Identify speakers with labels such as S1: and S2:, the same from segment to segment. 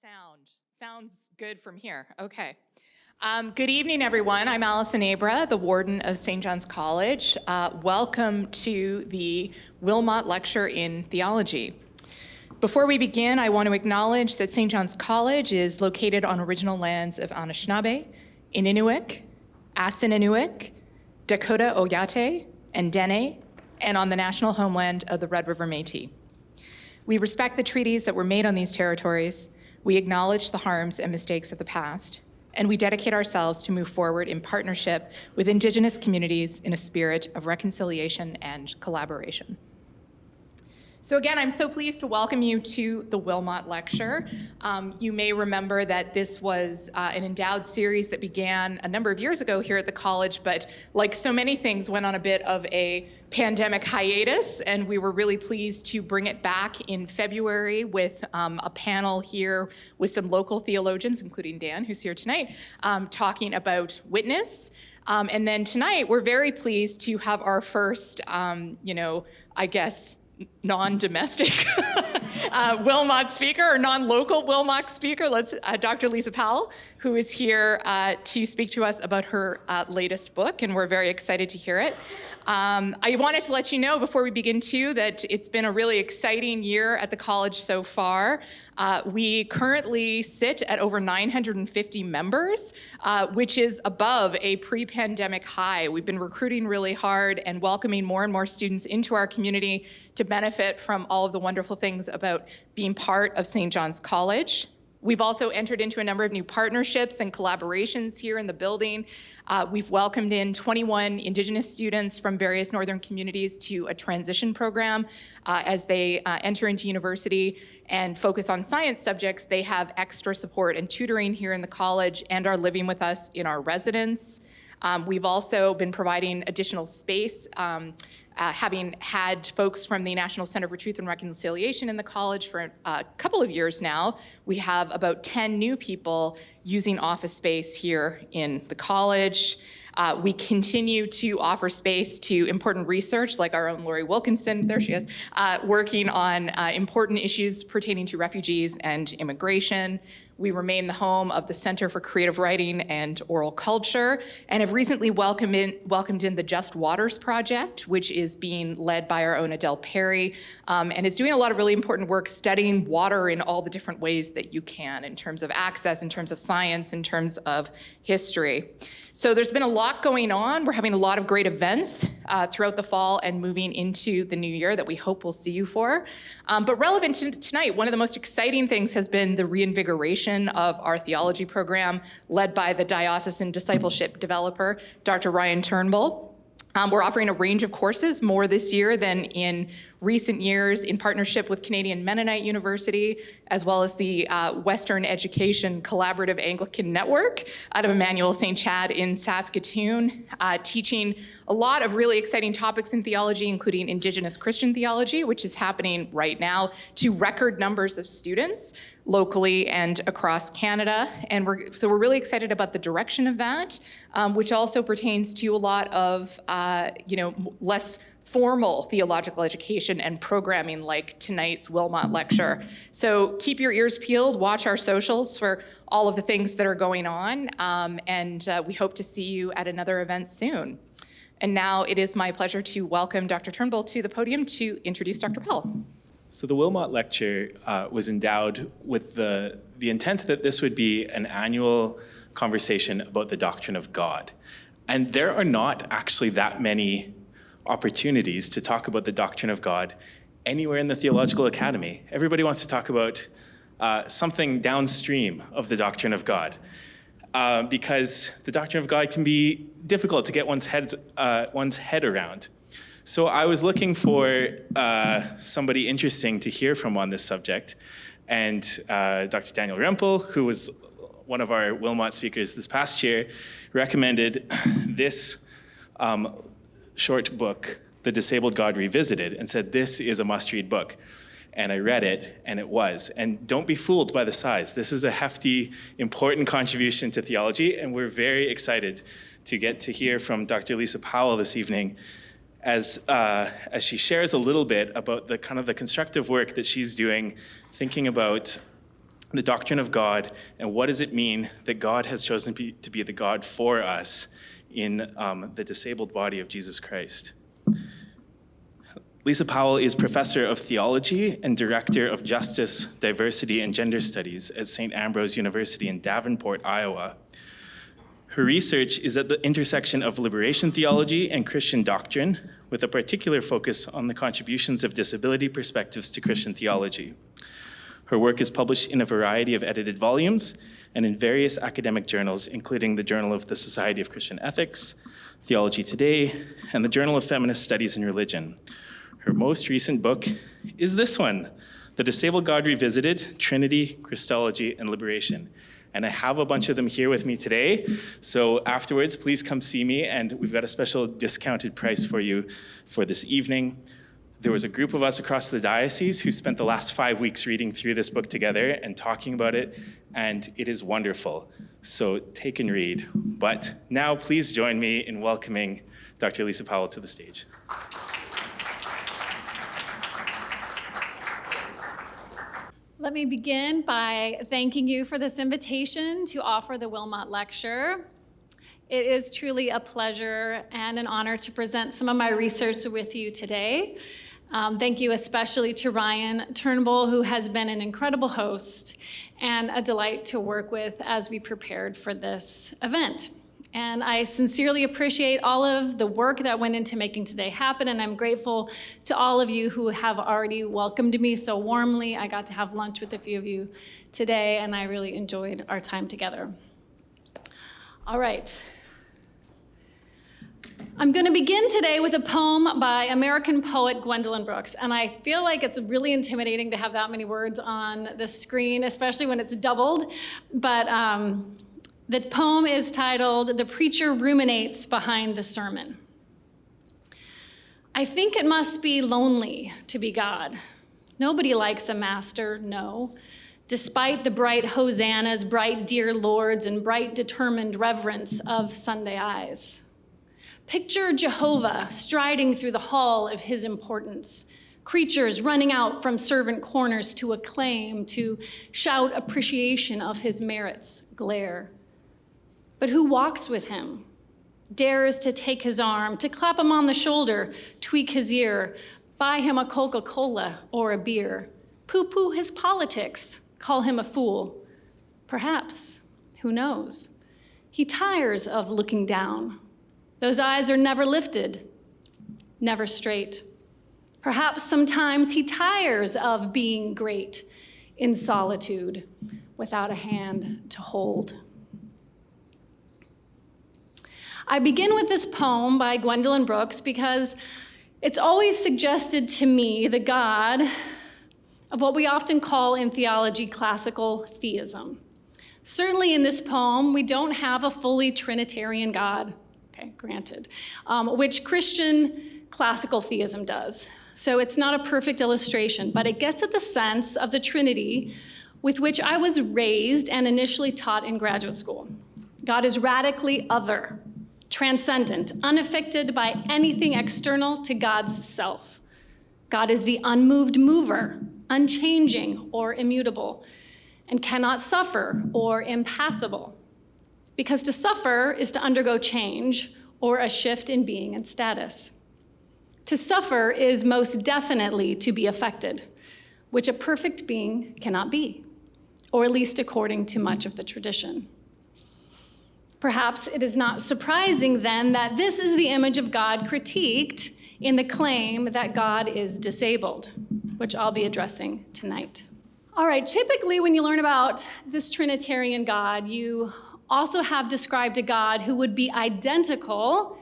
S1: sound? Sounds good from here. Okay. Good evening, everyone. I'm Allison Abra, the warden of St. John's College. Welcome to the Wilmot Lecture in Theology. Before we begin, I want to acknowledge that St. John's College is located on original lands of Anishinaabe, Inuit, Assininuit, Dakota Oyate, and Dene, and on the national homeland of the Red River Métis. We respect the treaties that were made on these territories, we acknowledge the harms and mistakes of the past, and we dedicate ourselves to move forward in partnership with Indigenous communities in a spirit of reconciliation and collaboration. So again, I'm so pleased to welcome you to the Wilmot Lecture. You may remember that this was an endowed series that began a number of years ago here at the college, but like so many things, went on a bit of a pandemic hiatus, and we were really pleased to bring it back in February with a panel here with some local theologians, including Dan, who's here tonight, talking about witness. And then tonight, we're very pleased to have our first, I guess, non-domestic Wilmot speaker, or non-local Wilmot speaker. Dr. Lisa Powell, who is here to speak to us about her latest book, and we're very excited to hear it. I wanted to let you know before we begin too that it's been a really exciting year at the college so far. We currently sit at over 950 members, which is above a pre-pandemic high. We've been recruiting really hard and welcoming more and more students into our community to benefit from all of the wonderful things about being part of St. John's College. We've also entered into a number of new partnerships and collaborations here in the building. We've welcomed in 21 Indigenous students from various northern communities to a transition program. As they enter into university and focus on science subjects, they have extra support and tutoring here in the college and are living with us in our residence. We've also been providing additional space, having had folks from the National Center for Truth and Reconciliation in the college for a couple of years now. We have about 10 new people using office space here in the college. We continue to offer space to important research, like our own Lori Wilkinson, there she is, working on important issues pertaining to refugees and immigration. We remain the home of the Center for Creative Writing and Oral Culture, and have recently welcomed in the Just Waters Project, which is being led by our own Adele Perry, and is doing a lot of really important work studying water in all the different ways that you can, in terms of access, in terms of science, in terms of history. So there's been a lot going on. We're having a lot of great events throughout the fall and moving into the new year that we hope we'll see you for. But relevant to tonight, one of the most exciting things has been the reinvigoration of our theology program led by the diocesan discipleship developer, Dr. Ryan Turnbull. We're offering a range of courses, more this year than in recent years, in partnership with Canadian Mennonite University, as well as the Western Education Collaborative Anglican Network out of Emmanuel St. Chad in Saskatoon, teaching a lot of really exciting topics in theology, including Indigenous Christian theology, which is happening right now to record numbers of students locally and across Canada. And we're really excited about the direction of that, which also pertains to a lot of less formal theological education and programming like tonight's Wilmot Lecture. So keep your ears peeled, watch our socials for all of the things that are going on, and we hope to see you at another event soon. And now it is my pleasure to welcome Dr. Turnbull to the podium to introduce Dr. Powell.
S2: So the Wilmot Lecture was endowed with the intent that this would be an annual conversation about the doctrine of God. And there are not actually that many opportunities to talk about the doctrine of God anywhere in the Theological Academy. Everybody wants to talk about something downstream of the doctrine of God, because the doctrine of God can be difficult to get one's head around. So I was looking for somebody interesting to hear from on this subject, and Dr. Daniel Rempel, who was one of our Wilmot speakers this past year, recommended this short book, The Disabled God Revisited, and said, this is a must-read book. And I read it, and it was. And don't be fooled by the size. This is a hefty, important contribution to theology, and we're very excited to get to hear from Dr. Lisa Powell this evening as she shares a little bit about the kind of the constructive work that she's doing, thinking about the doctrine of God, and what does it mean that God has chosen to be the God for us in the disabled body of Jesus Christ. Lisa Powell is professor of theology and director of justice, diversity, and gender studies at St. Ambrose University in Davenport, Iowa. Her research is at the intersection of liberation theology and Christian doctrine, with a particular focus on the contributions of disability perspectives to Christian theology. Her work is published in a variety of edited volumes and in various academic journals, including the Journal of the Society of Christian Ethics, Theology Today, and the Journal of Feminist Studies and Religion. Her most recent book is this one, The Disabled God Revisited, Trinity, Christology, and Liberation. And I have a bunch of them here with me today. So afterwards, please come see me, and we've got a special discounted price for you for this evening. There was a group of us across the diocese who spent the last 5 weeks reading through this book together and talking about it, and it is wonderful. So take and read. But now please join me in welcoming Dr. Lisa Powell to the stage.
S3: Let me begin by thanking you for this invitation to offer the Wilmot Lecture. It is truly a pleasure and an honor to present some of my research with you today. Thank you especially to Ryan Turnbull, who has been an incredible host and a delight to work with as we prepared for this event. And I sincerely appreciate all of the work that went into making today happen, and I'm grateful to all of you who have already welcomed me so warmly. I got to have lunch with a few of you today, and I really enjoyed our time together. All right. I'm going to begin today with a poem by American poet Gwendolyn Brooks, and I feel like it's really intimidating to have that many words on the screen, especially when it's doubled, but the poem is titled, "The Preacher Ruminates Behind the Sermon." I think it must be lonely to be God. Nobody likes a master, no. Despite the bright hosannas, bright dear lords, and bright determined reverence of Sunday eyes. Picture Jehovah striding through the hall of his importance, creatures running out from servant corners to acclaim, to shout appreciation of his merits, glare. But who walks with him, dares to take his arm, to clap him on the shoulder, tweak his ear, buy him a Coca-Cola or a beer, poo-poo his politics, call him a fool? Perhaps, who knows? He tires of looking down. Those eyes are never lifted, never straight. Perhaps sometimes he tires of being great in solitude without a hand to hold. I begin with this poem by Gwendolyn Brooks because it's always suggested to me the God of what we often call in theology classical theism. Certainly in this poem, we don't have a fully Trinitarian God, okay, granted, which Christian classical theism does. So it's not a perfect illustration, but it gets at the sense of the Trinity with which I was raised and initially taught in graduate school. God is radically other, transcendent, unaffected by anything external to God's self. God is the unmoved mover, unchanging or immutable, and cannot suffer or impassible. Because to suffer is to undergo change or a shift in being and status. To suffer is most definitely to be affected, which a perfect being cannot be, or at least according to much of the tradition. Perhaps it is not surprising then that this is the image of God critiqued in the claim that God is disabled, which I'll be addressing tonight. All right, typically when you learn about this Trinitarian God, you also have described a God who would be identical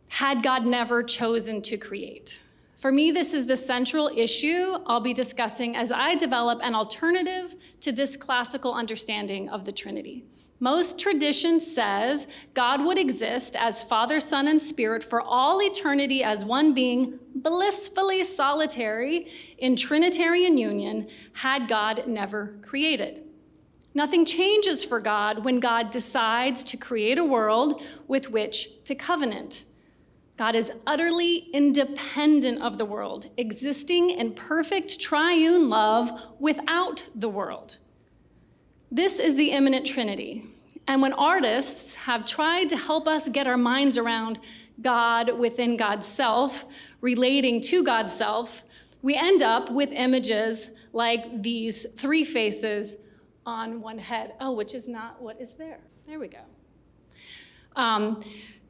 S3: had God never chosen to create. For me, this is the central issue I'll be discussing as I develop an alternative to this classical understanding of the Trinity. Most tradition says God would exist as Father, Son, and Spirit for all eternity as one being, blissfully solitary in Trinitarian union, had God never created. Nothing changes for God when God decides to create a world with which to covenant. God is utterly independent of the world, existing in perfect triune love without the world. This is the immanent Trinity. And when artists have tried to help us get our minds around God within God's self, relating to God's self, we end up with images like these three faces on one head. Oh, which is not what is there. There we go.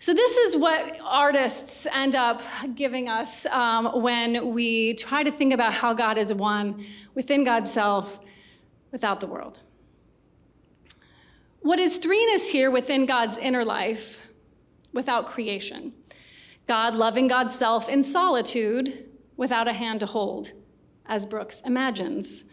S3: So this is what artists end up giving us when we try to think about how God is one within God's self, without the world. What is threeness here within God's inner life without creation? God loving God's self in solitude without a hand to hold, as Brooks imagines.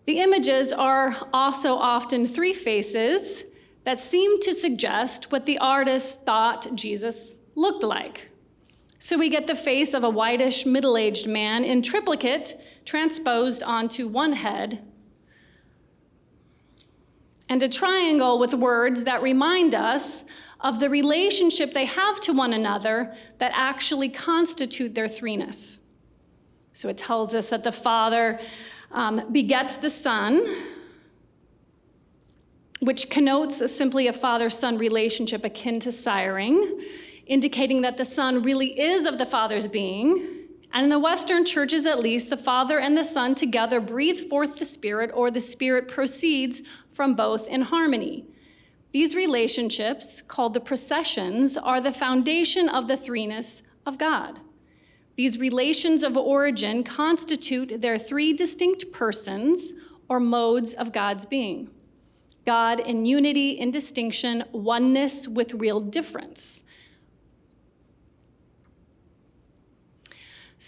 S3: The images are also often three faces that seem to suggest what the artist thought Jesus looked like. So we get the face of a whitish, middle-aged man in triplicate transposed onto one head, and a triangle with words that remind us of the relationship they have to one another that actually constitute their threeness. So it tells us that the Father begets the Son, which connotes simply a father-son relationship akin to siring, indicating that the Son really is of the Father's being. And in the Western churches, at least, the Father and the Son together breathe forth the Spirit, or the Spirit proceeds from both in harmony. These relationships, called the processions, are the foundation of the threeness of God. These relations of origin constitute their three distinct persons or modes of God's being. God in unity, in distinction, oneness with real difference.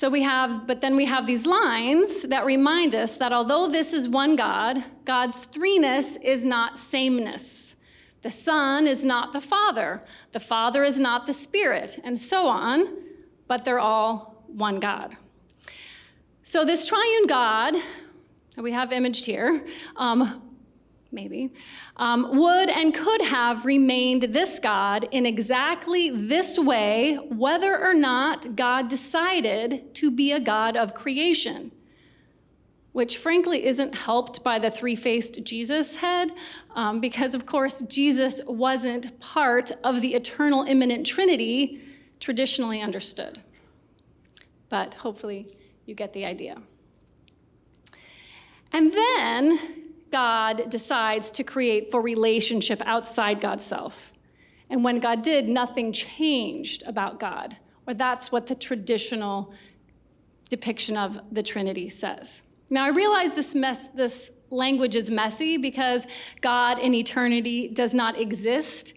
S3: But then we have these lines that remind us that although this is one God, God's threeness is not sameness. The Son is not the Father is not the Spirit, and so on, but they're all one God. So this triune God that we have imaged here, would and could have remained this God in exactly this way, whether or not God decided to be a God of creation, which frankly isn't helped by the three-faced Jesus head, because of course Jesus wasn't part of the eternal immanent Trinity traditionally understood. But hopefully you get the idea. And then God decides to create for relationship outside God's self. And when God did, nothing changed about God, or that's what the traditional depiction of the Trinity says. Now, I realize this language is messy because God in eternity does not exist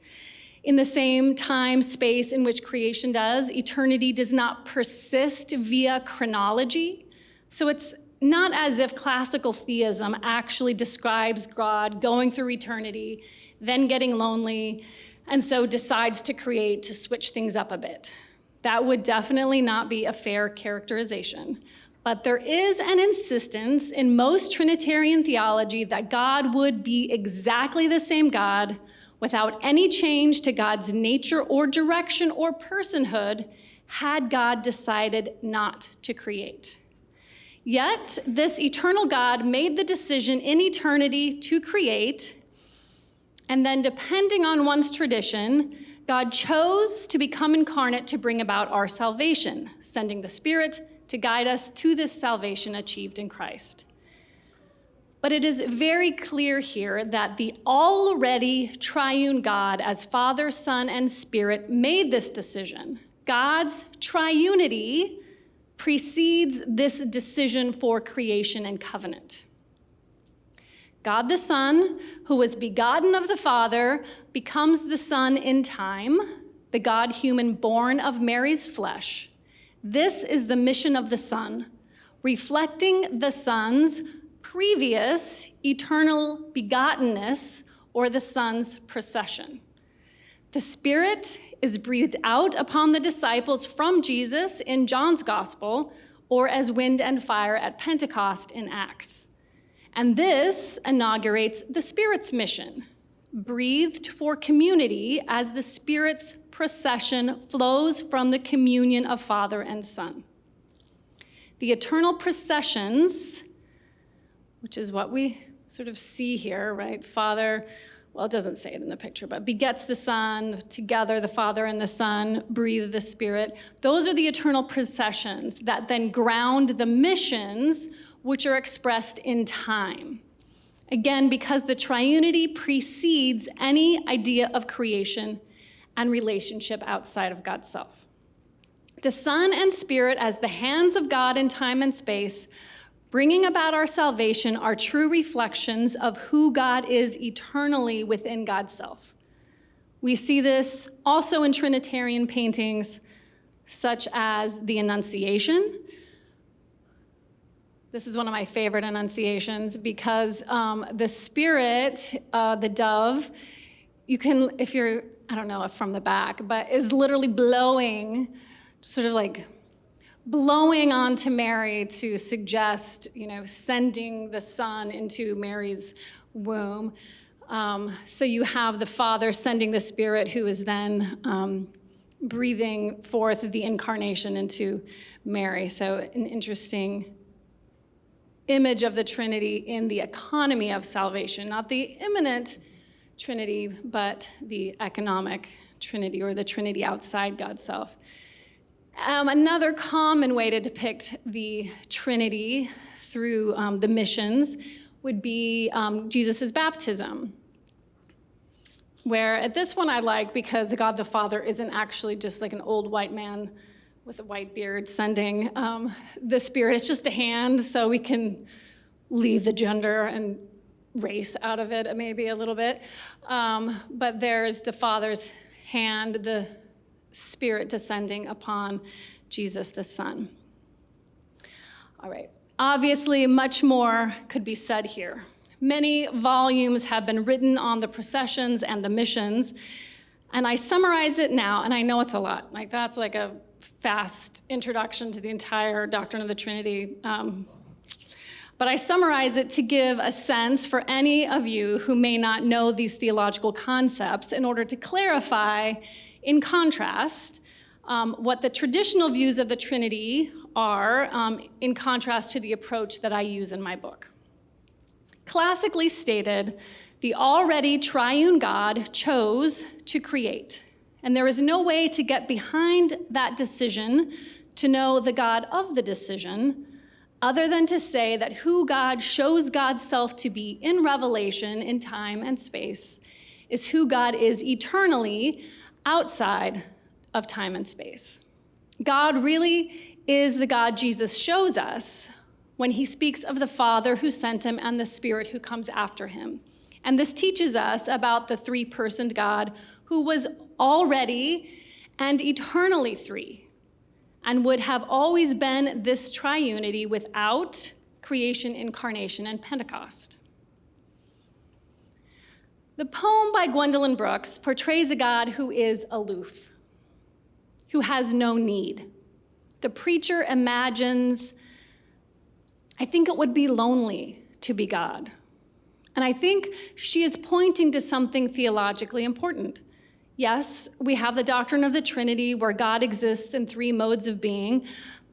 S3: in the same time space in which creation does. Eternity does not persist via chronology. So it's not as if classical theism actually describes God going through eternity, then getting lonely, and so decides to create to switch things up a bit. That would definitely not be a fair characterization. But there is an insistence in most Trinitarian theology that God would be exactly the same God without any change to God's nature or direction or personhood had God decided not to create. Yet, this eternal God made the decision in eternity to create, and then depending on one's tradition, God chose to become incarnate to bring about our salvation, sending the Spirit to guide us to this salvation achieved in Christ. But it is very clear here that the already triune God, as Father, Son, and Spirit, made this decision. God's triunity precedes this decision for creation and covenant. God the Son, who was begotten of the Father, becomes the Son in time, the God-human born of Mary's flesh. This is the mission of the Son, reflecting the Son's previous eternal begottenness, or the Son's procession. The Spirit is breathed out upon the disciples from Jesus in John's Gospel, or as wind and fire at Pentecost in Acts. And this inaugurates the Spirit's mission, breathed for community as the Spirit's procession flows from the communion of Father and Son. The eternal processions, which is what we sort of see here, right? Father, well, it doesn't say it in the picture, but begets the Son, together the Father and the Son breathe the Spirit. Those are the eternal processions that then ground the missions which are expressed in time. Again, because the triunity precedes any idea of creation and relationship outside of God's self. The Son and Spirit as the hands of God in time and space, bringing about our salvation, are true reflections of who God is eternally within God's self. We see this also in Trinitarian paintings such as the Annunciation. This is one of my favorite Annunciations because the Spirit, the dove, you can, if you're, I don't know if from the back, but is literally blowing, sort of like blowing onto Mary to suggest, sending the Son into Mary's womb. So you have the Father sending the Spirit, who is then breathing forth the incarnation into Mary. So an interesting image of the Trinity in the economy of salvation, not the immanent Trinity, but the economic Trinity, or the Trinity outside God's self. Another common way to depict the Trinity through the missions would be Jesus' baptism, where at this one I like because God the Father isn't actually just like an old white man with a white beard sending the Spirit. It's just a hand, so we can leave the gender and race out of it maybe a little bit. But there's the Father's hand, the Spirit descending upon Jesus the Son. All right, obviously much more could be said here. Many volumes have been written on the processions and the missions, and I summarize it now, and I know it's a lot. Like, that's like a fast introduction to the entire doctrine of the Trinity. But I summarize it to give a sense for any of you who may not know these theological concepts in order to clarify, in contrast, what the traditional views of the Trinity are in contrast to the approach that I use in my book. Classically stated, the already triune God chose to create. And there is no way to get behind that decision to know the God of the decision other than to say that who God shows God's self to be in revelation in time and space is who God is eternally outside of time and space. God really is the God Jesus shows us when he speaks of the Father who sent him and the Spirit who comes after him. And this teaches us about the three-personed God who was already and eternally three, and would have always been this triunity without creation, incarnation, and Pentecost. The poem by Gwendolyn Brooks portrays a God who is aloof, who has no need. The preacher imagines, I think it would be lonely to be God. And I think she is pointing to something theologically important. Yes, we have the doctrine of the Trinity where God exists in three modes of being,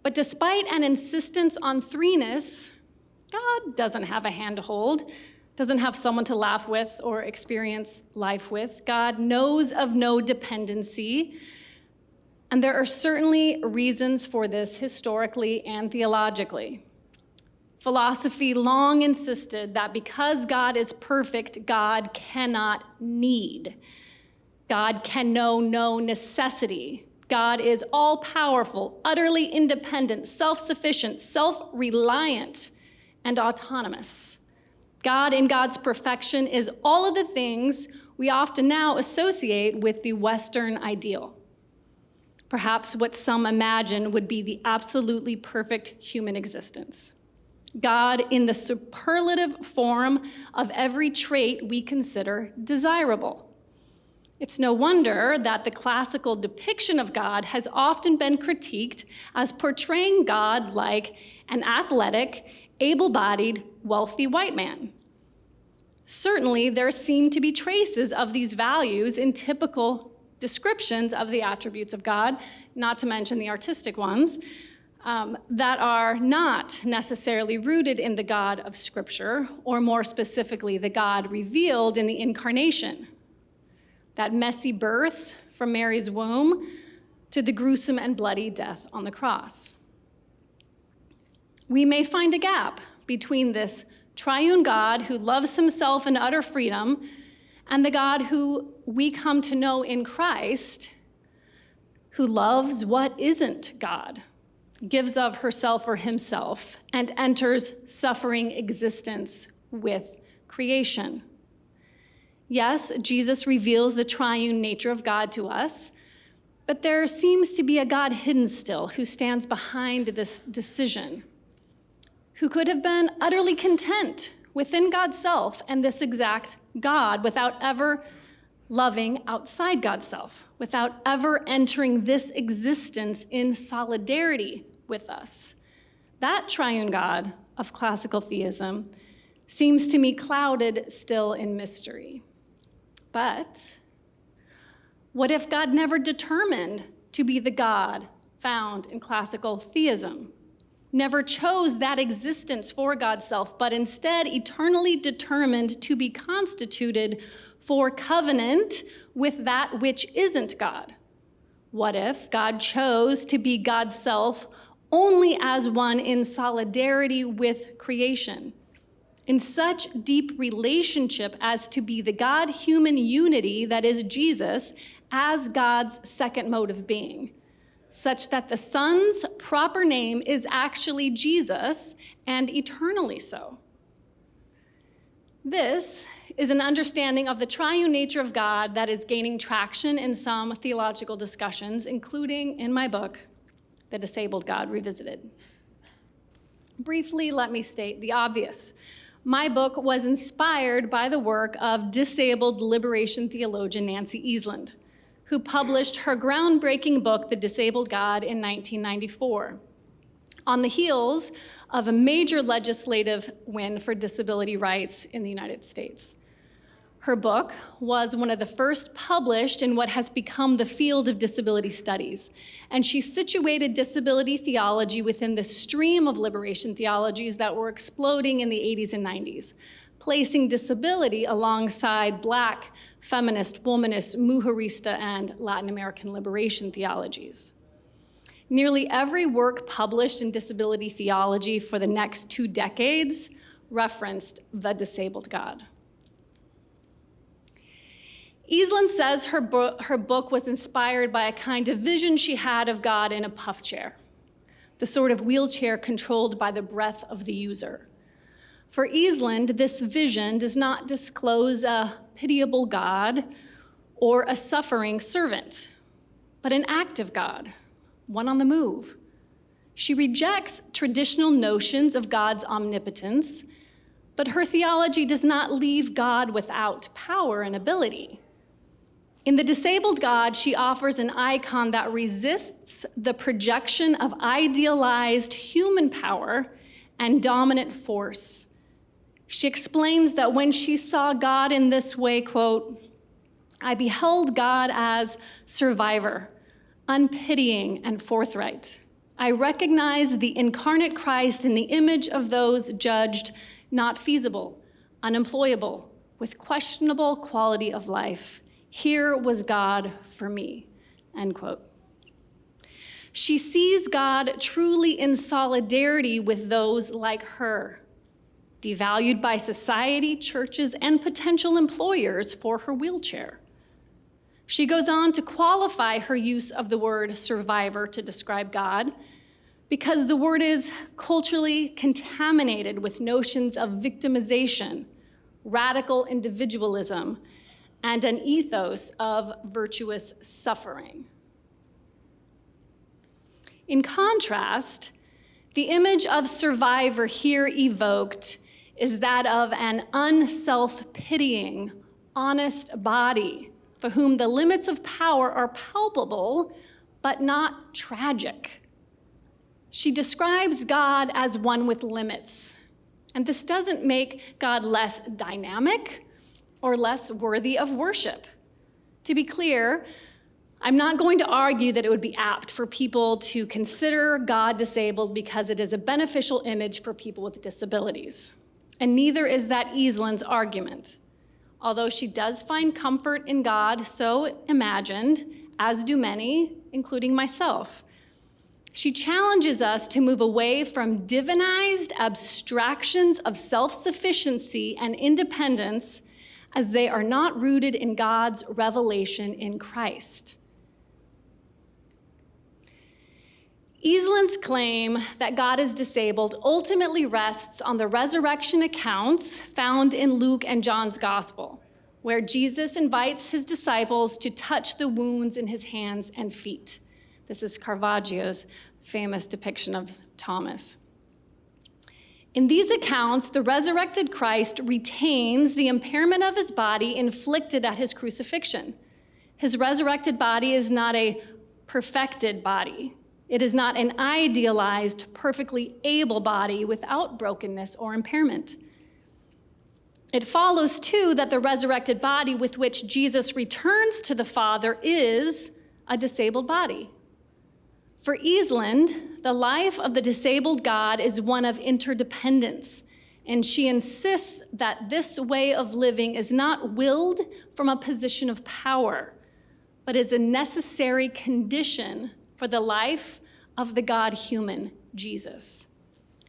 S3: but despite an insistence on threeness, God doesn't have a hand to hold, doesn't have someone to laugh with or experience life with. God knows of no dependency, and there are certainly reasons for this historically and theologically. Philosophy long insisted that because God is perfect, God cannot need. God can know no necessity. God is all-powerful, utterly independent, self-sufficient, self-reliant, and autonomous. God in God's perfection is all of the things we often now associate with the Western ideal. Perhaps what some imagine would be the absolutely perfect human existence. God in the superlative form of every trait we consider desirable. It's no wonder that the classical depiction of God has often been critiqued as portraying God like an athletic, able-bodied, wealthy white man. Certainly, there seem to be traces of these values in typical descriptions of the attributes of God, not to mention the artistic ones. that are not necessarily rooted in the God of Scripture, or more specifically, the God revealed in the incarnation. That messy birth from Mary's womb to the gruesome and bloody death on the cross. We may find a gap between this triune God who loves himself in utter freedom and the God who we come to know in Christ, who loves what isn't God, gives of herself or himself, and enters suffering existence with creation. Yes, Jesus reveals the triune nature of God to us, but there seems to be a God hidden still who stands behind this decision, who could have been utterly content within God's self and this exact God without ever loving outside God's self, without ever entering this existence in solidarity with us. That triune God of classical theism seems to me clouded still in mystery. But what if God never determined to be the God found in classical theism? Never chose that existence for God's self, but instead eternally determined to be constituted for covenant with that which isn't God? What if God chose to be God's self only as one in solidarity with creation, in such deep relationship as to be the God-human unity that is Jesus as God's second mode of being, such that the Son's proper name is actually Jesus, and eternally so? This is an understanding of the triune nature of God that is gaining traction in some theological discussions, including in my book, The Disabled God Revisited. Briefly, let me state the obvious. My book was inspired by the work of disabled liberation theologian Nancy Easland, who published her groundbreaking book, The Disabled God, in 1994, on the heels of a major legislative win for disability rights in the United States. Her book was one of the first published in what has become the field of disability studies, and she situated disability theology within the stream of liberation theologies that were exploding in the 80s and 90s, placing disability alongside Black, feminist, womanist, mujerista, and Latin American liberation theologies. Nearly every work published in disability theology for the next 2 decades referenced the disabled God. Easland says her book was inspired by a kind of vision she had of God in a puff chair, the sort of wheelchair controlled by the breath of the user. For Easland, this vision does not disclose a pitiable God or a suffering servant, but an active God, one on the move. She rejects traditional notions of God's omnipotence, but her theology does not leave God without power and ability. In The Disabled God, she offers an icon that resists the projection of idealized human power and dominant force. She explains that when she saw God in this way, quote, "I beheld God as survivor, unpitying and forthright. I recognized the incarnate Christ in the image of those judged not feasible, unemployable, with questionable quality of life. Here was God for me," end quote. She sees God truly in solidarity with those like her, devalued by society, churches, and potential employers for her wheelchair. She goes on to qualify her use of the word survivor to describe God, because the word is culturally contaminated with notions of victimization, radical individualism, and an ethos of virtuous suffering. In contrast, the image of survivor here evoked is that of an unself-pitying, honest body for whom the limits of power are palpable but not tragic. She describes God as one with limits, and this doesn't make God less dynamic or less worthy of worship. To be clear, I'm not going to argue that it would be apt for people to consider God disabled because it is a beneficial image for people with disabilities. And neither is that Eastland's argument. Although she does find comfort in God, so imagined, as do many, including myself. She challenges us to move away from divinized abstractions of self-sufficiency and independence as they are not rooted in God's revelation in Christ. Eastland's claim that God is disabled ultimately rests on the resurrection accounts found in Luke and John's gospel, where Jesus invites his disciples to touch the wounds in his hands and feet. This is Caravaggio's famous depiction of Thomas. In these accounts, the resurrected Christ retains the impairment of his body inflicted at his crucifixion. His resurrected body is not a perfected body. It is not an idealized, perfectly able body without brokenness or impairment. It follows, too, that the resurrected body with which Jesus returns to the Father is a disabled body. For Eastland, the life of the disabled God is one of interdependence, and she insists that this way of living is not willed from a position of power, but is a necessary condition for the life of the God-human, Jesus.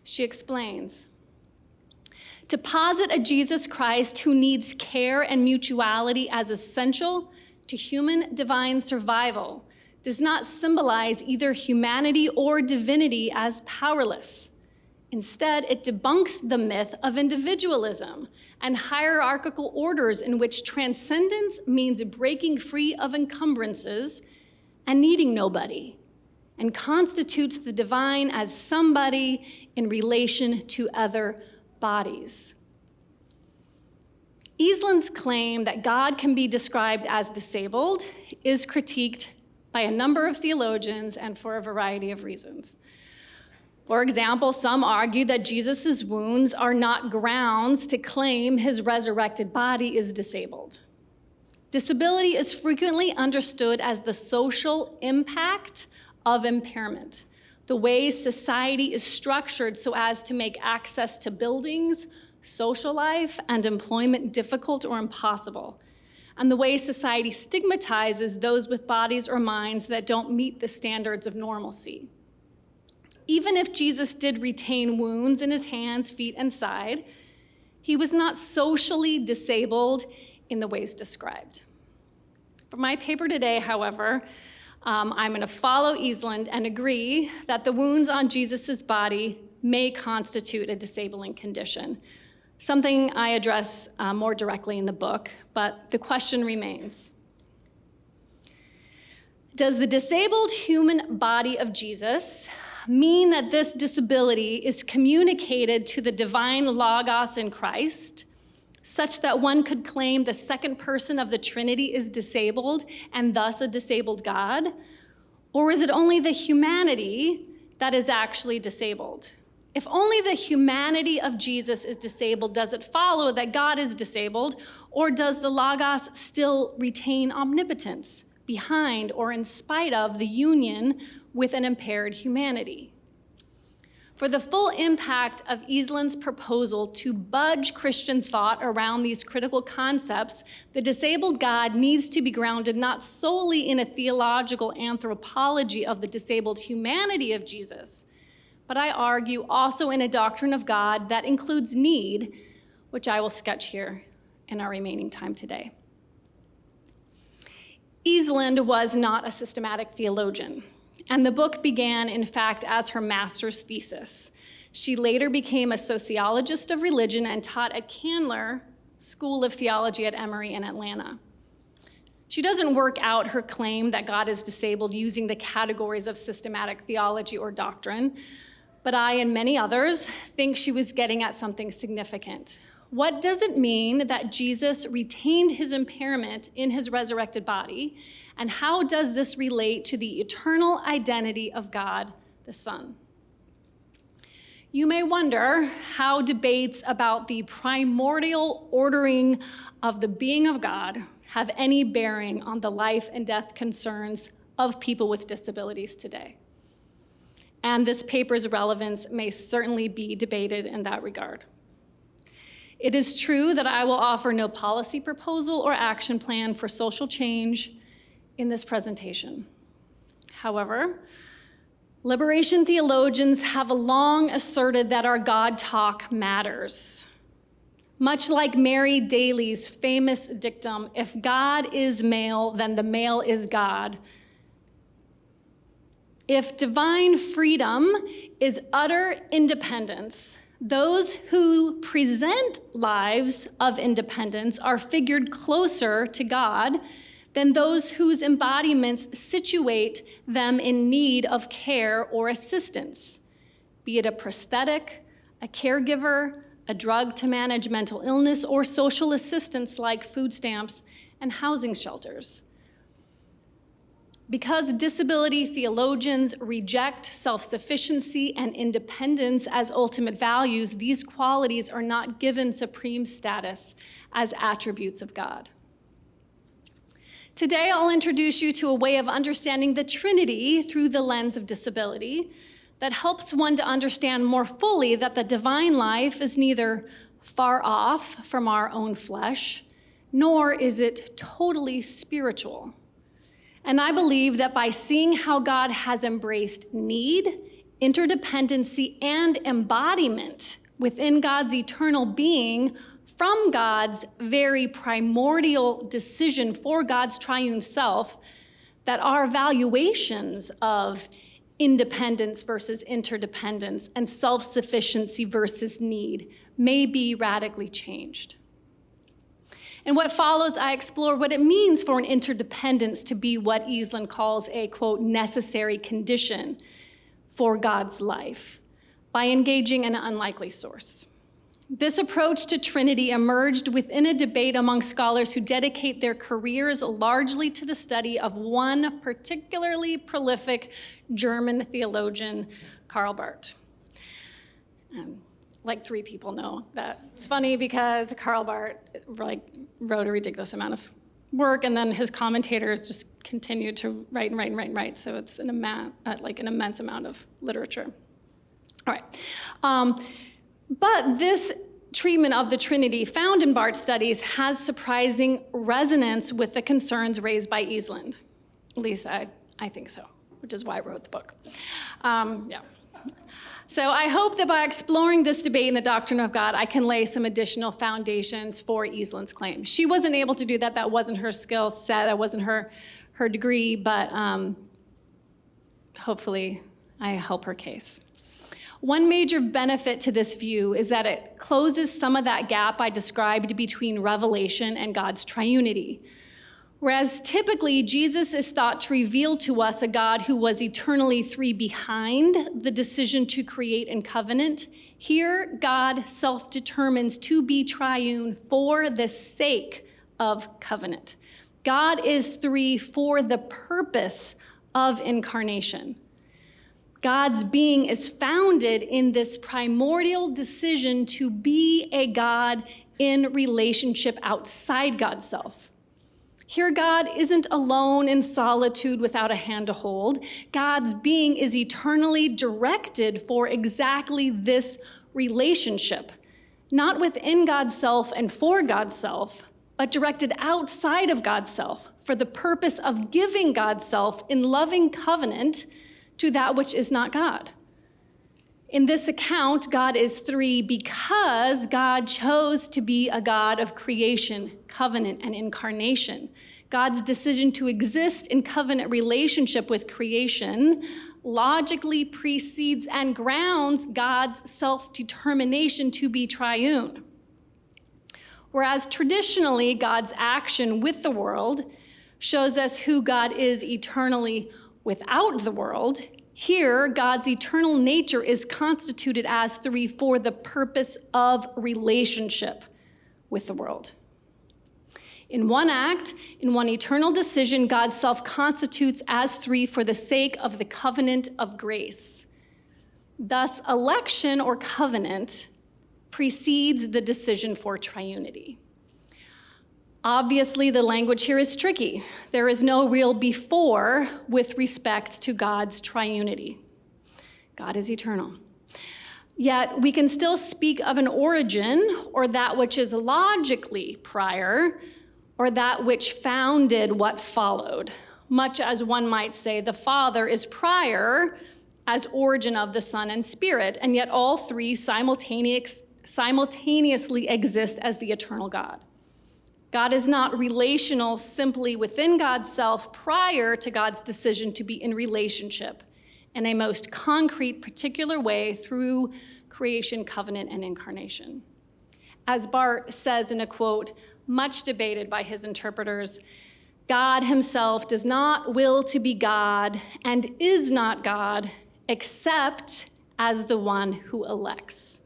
S3: She explains, to posit a Jesus Christ who needs care and mutuality as essential to human divine survival does not symbolize either humanity or divinity as powerless. Instead, it debunks the myth of individualism and hierarchical orders in which transcendence means breaking free of encumbrances and needing nobody, and constitutes the divine as somebody in relation to other bodies. Eastland's claim that God can be described as disabled is critiqued by a number of theologians and for a variety of reasons. For example, some argue that Jesus' wounds are not grounds to claim his resurrected body is disabled. Disability is frequently understood as the social impact of impairment, the way society is structured so as to make access to buildings, social life, and employment difficult or impossible, and the way society stigmatizes those with bodies or minds that don't meet the standards of normalcy. Even if Jesus did retain wounds in his hands, feet, and side, he was not socially disabled in the ways described. For my paper today, however, I'm going to follow Eastland and agree that the wounds on Jesus' body may constitute a disabling condition, something I address more directly in the book, but the question remains. Does the disabled human body of Jesus mean that this disability is communicated to the divine Logos in Christ, such that one could claim the second person of the Trinity is disabled and thus a disabled God? Or is it only the humanity that is actually disabled? If only the humanity of Jesus is disabled, does it follow that God is disabled, or does the Logos still retain omnipotence behind or in spite of the union with an impaired humanity? For the full impact of Eastland's proposal to budge Christian thought around these critical concepts, the disabled God needs to be grounded not solely in a theological anthropology of the disabled humanity of Jesus, but I argue also in a doctrine of God that includes need, which I will sketch here in our remaining time today. Eastland was not a systematic theologian, and the book began, in fact, as her master's thesis. She later became a sociologist of religion and taught at Candler School of Theology at Emory in Atlanta. She doesn't work out her claim that God is disabled using the categories of systematic theology or doctrine, but I and many others think she was getting at something significant. What does it mean that Jesus retained his impairment in his resurrected body, and how does this relate to the eternal identity of God the Son? You may wonder how debates about the primordial ordering of the being of God have any bearing on the life and death concerns of people with disabilities today. And this paper's relevance may certainly be debated in that regard. It is true that I will offer no policy proposal or action plan for social change in this presentation. However, liberation theologians have long asserted that our God talk matters. Much like Mary Daly's famous dictum, if God is male, then the male is God. If divine freedom is utter independence, those who present lives of independence are figured closer to God than those whose embodiments situate them in need of care or assistance, be it a prosthetic, a caregiver, a drug to manage mental illness, or social assistance like food stamps and housing shelters. Because disability theologians reject self-sufficiency and independence as ultimate values, these qualities are not given supreme status as attributes of God. Today, I'll introduce you to a way of understanding the Trinity through the lens of disability that helps one to understand more fully that the divine life is neither far off from our own flesh, nor is it totally spiritual. And I believe that by seeing how God has embraced need, interdependency, and embodiment within God's eternal being from God's very primordial decision for God's triune self, that our valuations of independence versus interdependence and self-sufficiency versus need may be radically changed. In what follows, I explore what it means for an interdependence to be what Easland calls a, quote, necessary condition for God's life by engaging an unlikely source. This approach to Trinity emerged within a debate among scholars who dedicate their careers largely to the study of one particularly prolific German theologian, Karl Barth. Like 3 people know that. It's funny because Karl Barth wrote a ridiculous amount of work, and then his commentators just continued to write and write and write and write. So it's an immense amount of literature. All right. But this treatment of the Trinity found in Barth's studies has surprising resonance with the concerns raised by Easland. At least I think so, which is why I wrote the book. Yeah. So I hope that by exploring this debate in the doctrine of God, I can lay some additional foundations for Easland's claim. She wasn't able to do that. That wasn't her skill set. That wasn't her degree, but hopefully I help her case. One major benefit to this view is that it closes some of that gap I described between revelation and God's triunity. Whereas typically Jesus is thought to reveal to us a God who was eternally 3 behind the decision to create and covenant, here God self-determines to be triune for the sake of covenant. God is 3 for the purpose of incarnation. God's being is founded in this primordial decision to be a God in relationship outside God's self. Here, God isn't alone in solitude without a hand to hold. God's being is eternally directed for exactly this relationship, not within God's self and for God's self, but directed outside of God's self for the purpose of giving God's self in loving covenant to that which is not God. In this account, God is 3 because God chose to be a God of creation, covenant, and incarnation. God's decision to exist in covenant relationship with creation logically precedes and grounds God's self-determination to be triune. Whereas traditionally, God's action with the world shows us who God is eternally without the world, here, God's eternal nature is constituted as 3 for the purpose of relationship with the world. In one act, in one eternal decision, God's self constitutes as 3 for the sake of the covenant of grace. Thus, election or covenant precedes the decision for triunity. Obviously, the language here is tricky. There is no real before with respect to God's triunity. God is eternal. Yet we can still speak of an origin, or that which is logically prior, or that which founded what followed. Much as one might say the Father is prior as origin of the Son and Spirit, and yet all three simultaneously exist as the eternal God. God is not relational simply within God's self prior to God's decision to be in relationship in a most concrete, particular way through creation, covenant, and incarnation. As Barth says in a quote, much debated by his interpreters, God himself does not will to be God and is not God except as the one who elects.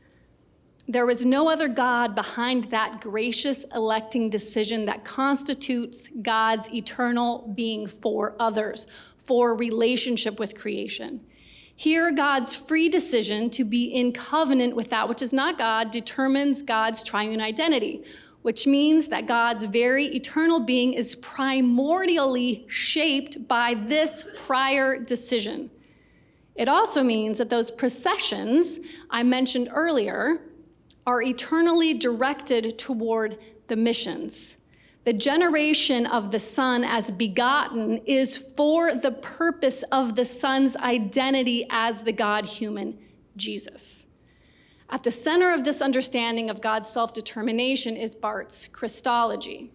S3: There is no other God behind that gracious electing decision that constitutes God's eternal being for others, for relationship with creation. Here, God's free decision to be in covenant with that which is not God determines God's triune identity, which means that God's very eternal being is primordially shaped by this prior decision. It also means that those processions I mentioned earlier are eternally directed toward the missions. The generation of the Son as begotten is for the purpose of the Son's identity as the God-human, Jesus. At the center of this understanding of God's self-determination is Barth's Christology.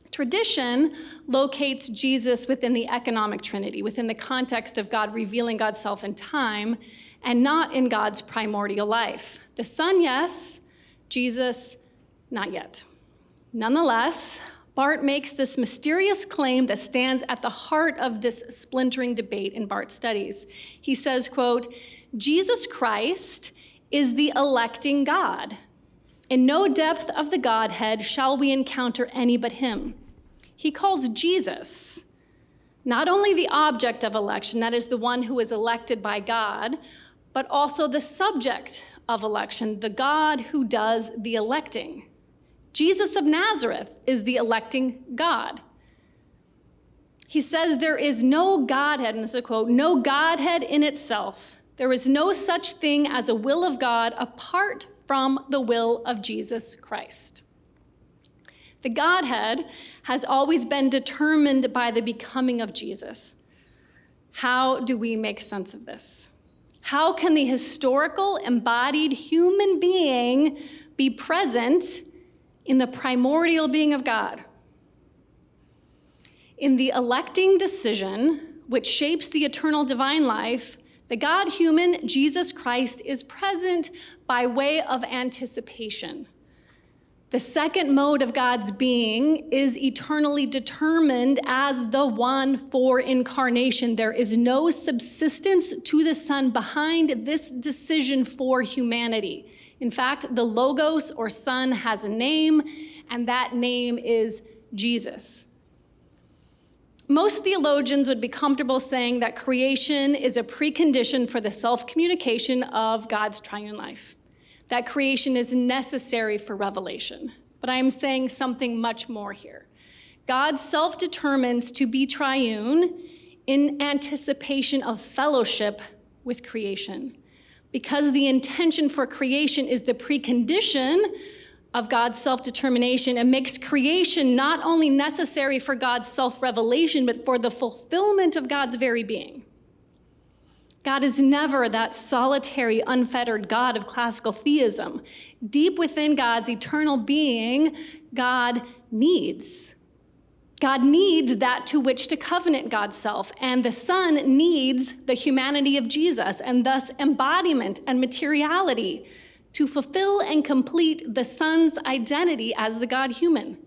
S3: Tradition locates Jesus within the economic Trinity, within the context of God revealing God's self in time, and not in God's primordial life. The Son, yes, Jesus, not yet. Nonetheless, Barth makes this mysterious claim that stands at the heart of this splintering debate in Barth studies. He says, quote, Jesus Christ is the electing God. In no depth of the Godhead shall we encounter any but him. He calls Jesus not only the object of election, that is the one who is elected by God, but also the subject of election, the God who does the electing. Jesus of Nazareth is the electing God. He says there is no Godhead, and this is a quote, no Godhead in itself. There is no such thing as a will of God apart from the will of Jesus Christ. The Godhead has always been determined by the becoming of Jesus. How do we make sense of this? How can the historical, embodied human being be present in the primordial being of God? In the electing decision, which shapes the eternal divine life, the God-human Jesus Christ is present by way of anticipation. The second mode of God's being is eternally determined as the one for incarnation. There is no subsistence to the Son behind this decision for humanity. In fact, the Logos or Son has a name, and that name is Jesus. Most theologians would be comfortable saying that creation is a precondition for the self-communication of God's triune life, that creation is necessary for revelation. But I am saying something much more here. God self-determines to be triune in anticipation of fellowship with creation. Because the intention for creation is the precondition of God's self-determination, it makes creation not only necessary for God's self-revelation, but for the fulfillment of God's very being. God is never that solitary, unfettered God of classical theism. Deep within God's eternal being, God needs. God needs that to which to covenant God's self, and the Son needs the humanity of Jesus, and thus embodiment and materiality to fulfill and complete the Son's identity as the God-human.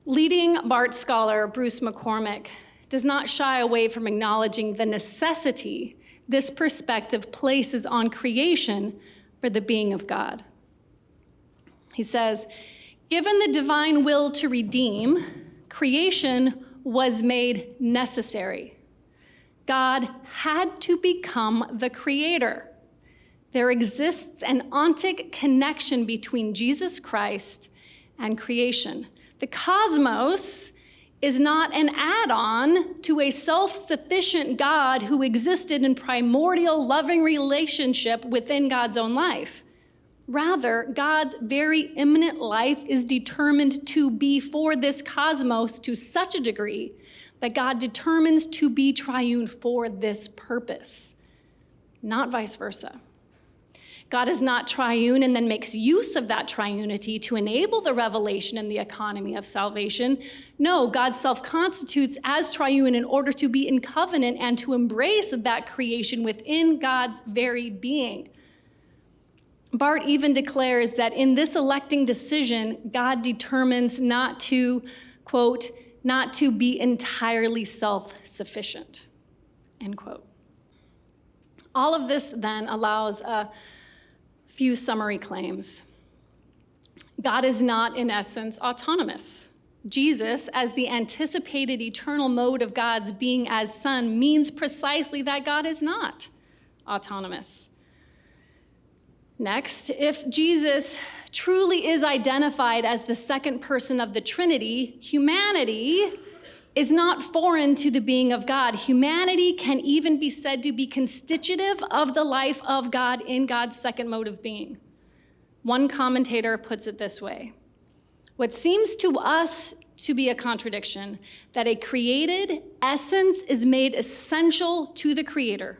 S3: Leading Barth scholar Bruce McCormick does not shy away from acknowledging the necessity this perspective places on creation for the being of God. He says, given the divine will to redeem, creation was made necessary. God had to become the creator. There exists an ontic connection between Jesus Christ and creation. The cosmos is not an add-on to a self-sufficient God who existed in primordial loving relationship within God's own life. Rather, God's very immanent life is determined to be for this cosmos to such a degree that God determines to be triune for this purpose, not vice versa. God is not triune and then makes use of that triunity to enable the revelation and the economy of salvation. No, God self-constitutes as triune in order to be in covenant and to embrace that creation within God's very being. Barth even declares that in this electing decision, God determines not to, quote, not to be entirely self-sufficient, end quote. All of this then allows a few summary claims. God is not, in essence, autonomous. Jesus, as the anticipated eternal mode of God's being as Son, means precisely that God is not autonomous. Next, if Jesus truly is identified as the second person of the Trinity, humanity is not foreign to the being of God. Humanity can even be said to be constitutive of the life of God in God's second mode of being. One commentator puts it this way: what seems to us to be a contradiction, that a created essence is made essential to the Creator,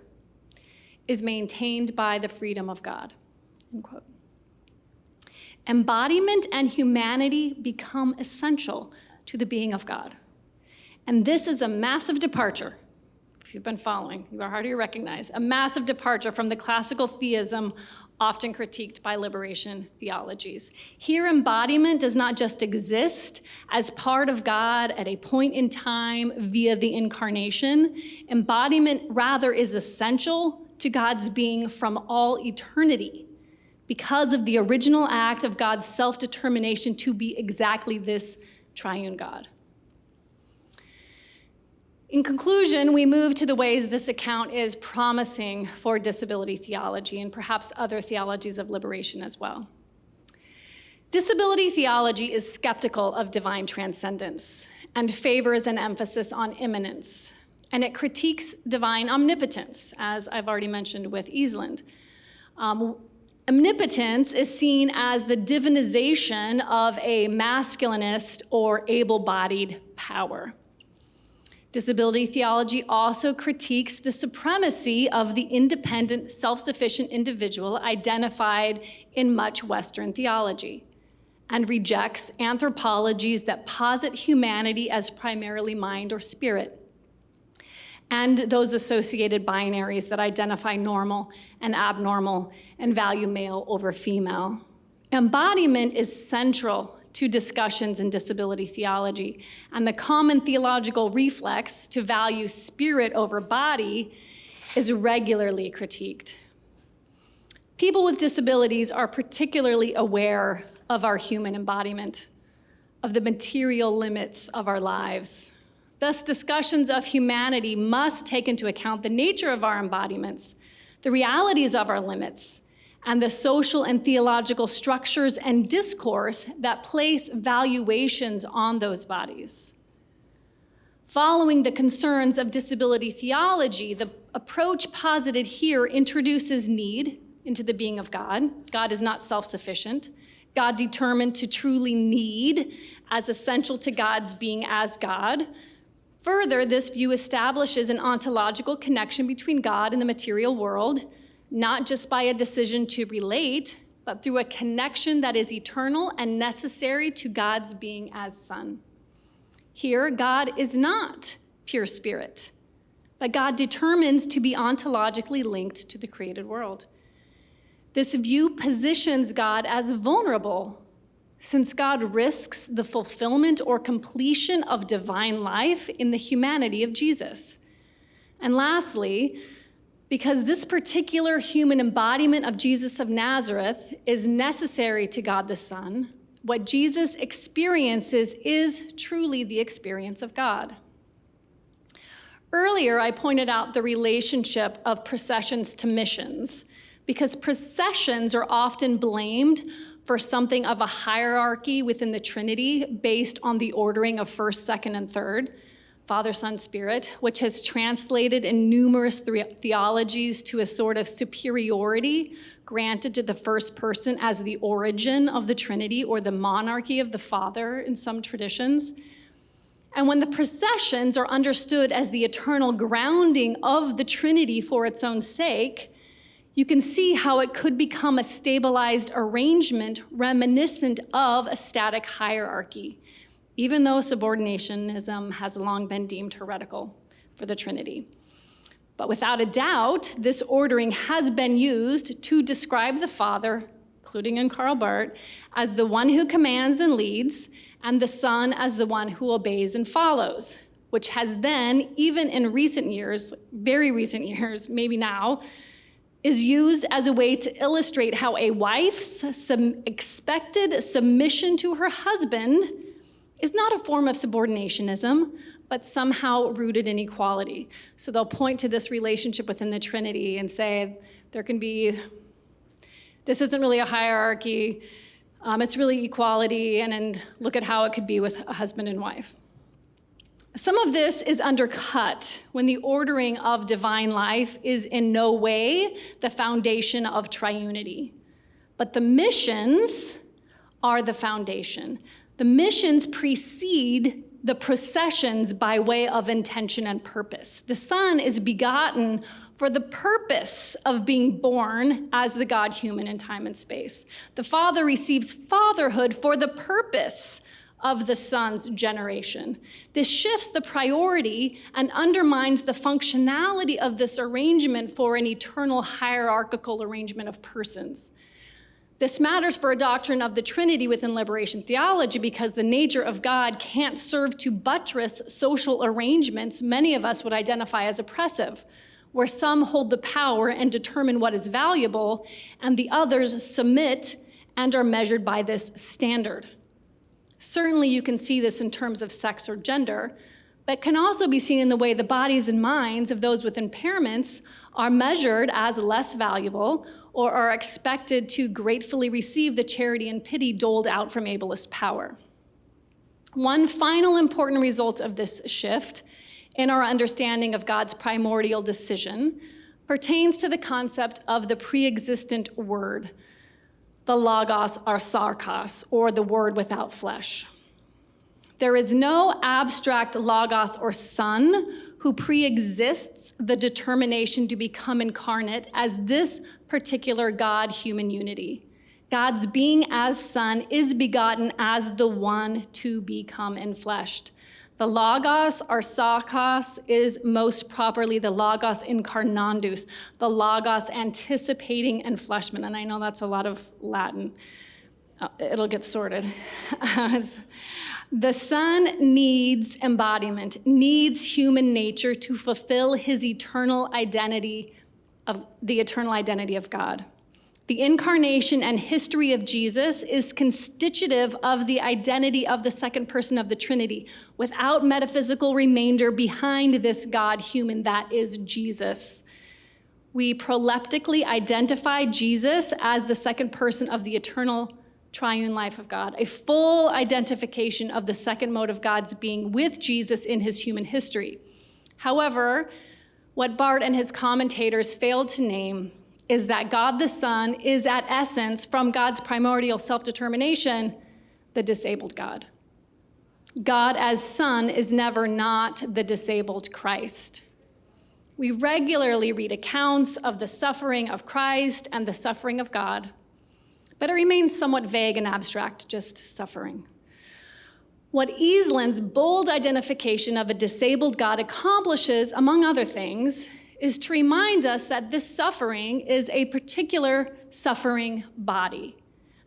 S3: is maintained by the freedom of God. End quote. Embodiment and humanity become essential to the being of God. And this is a massive departure. If you've been following, you are hard to recognize, a massive departure from the classical theism often critiqued by liberation theologies. Here, embodiment does not just exist as part of God at a point in time via the incarnation. Embodiment rather is essential to God's being from all eternity because of the original act of God's self-determination to be exactly this triune God. In conclusion, we move to the ways this account is promising for disability theology and perhaps other theologies of liberation as well. Disability theology is skeptical of divine transcendence and favors an emphasis on immanence, and it critiques divine omnipotence, as I've already mentioned with Eastland. Omnipotence is seen as the divinization of a masculinist or able-bodied power. Disability theology also critiques the supremacy of the independent, self-sufficient individual identified in much Western theology, and rejects anthropologies that posit humanity as primarily mind or spirit, and those associated binaries that identify normal and abnormal and value male over female. Embodiment is central to discussions in disability theology, and the common theological reflex to value spirit over body is regularly critiqued. People with disabilities are particularly aware of our human embodiment, of the material limits of our lives. Thus, discussions of humanity must take into account the nature of our embodiments, the realities of our limits, and the social and theological structures and discourse that place valuations on those bodies. Following the concerns of disability theology, the approach posited here introduces need into the being of God. God is not self-sufficient. God determined to truly need as essential to God's being as God. Further, this view establishes an ontological connection between God and the material world, not just by a decision to relate, but through a connection that is eternal and necessary to God's being as Son. Here, God is not pure spirit, but God determines to be ontologically linked to the created world. This view positions God as vulnerable, since God risks the fulfillment or completion of divine life in the humanity of Jesus. And lastly, because this particular human embodiment of Jesus of Nazareth is necessary to God the Son, what Jesus experiences is truly the experience of God. Earlier, I pointed out the relationship of processions to missions, because processions are often blamed for something of a hierarchy within the Trinity based on the ordering of first, second, and third, Father, Son, Spirit, which has translated in numerous theologies to a sort of superiority granted to the first person as the origin of the Trinity or the monarchy of the Father in some traditions. And when the processions are understood as the eternal grounding of the Trinity for its own sake, you can see how it could become a stabilized arrangement reminiscent of a static hierarchy, even though subordinationism has long been deemed heretical for the Trinity. But without a doubt, this ordering has been used to describe the Father, including in Karl Barth, as the one who commands and leads, and the Son as the one who obeys and follows, which has then, even in recent years, very recent years, maybe now, is used as a way to illustrate how a wife's expected submission to her husband is not a form of subordinationism, but somehow rooted in equality. So they'll point to this relationship within the Trinity and say, there can be, this isn't really a hierarchy, it's really equality, and look at how it could be with a husband and wife. Some of this is undercut when the ordering of divine life is in no way the foundation of triunity. But the missions are the foundation. The missions precede the processions by way of intention and purpose. The Son is begotten for the purpose of being born as the God-human in time and space. The Father receives fatherhood for the purpose of the Son's generation. This shifts the priority and undermines the functionality of this arrangement for an eternal hierarchical arrangement of persons. This matters for a doctrine of the Trinity within liberation theology because the nature of God can't serve to buttress social arrangements many of us would identify as oppressive, where some hold the power and determine what is valuable, and the others submit and are measured by this standard. Certainly you can see this in terms of sex or gender, but can also be seen in the way the bodies and minds of those with impairments are measured as less valuable or are expected to gratefully receive the charity and pity doled out from ableist power. One final important result of this shift in our understanding of God's primordial decision pertains to the concept of the pre-existent word, the logos sarkos, or the word without flesh. There is no abstract logos or son who pre-exists the determination to become incarnate as this particular God-human unity. God's being as Son is begotten as the one to become enfleshed. The logos sarkos is most properly the logos incarnandus, the logos anticipating enfleshment. And I know that's a lot of Latin. It'll get sorted. The Son needs embodiment, needs human nature to fulfill his eternal identity, the eternal identity of God. The incarnation and history of Jesus is constitutive of the identity of the second person of the Trinity, without metaphysical remainder behind this God-human that is Jesus. We proleptically identify Jesus as the second person of the eternal triune life of God, a full identification of the second mode of God's being with Jesus in his human history. However, what Barth and his commentators failed to name is that God the Son is at essence, from God's primordial self-determination, the disabled God. God as Son is never not the disabled Christ. We regularly read accounts of the suffering of Christ and the suffering of God, but it remains somewhat vague and abstract, just suffering. What Easland's bold identification of a disabled God accomplishes, among other things, is to remind us that this suffering is a particular suffering body.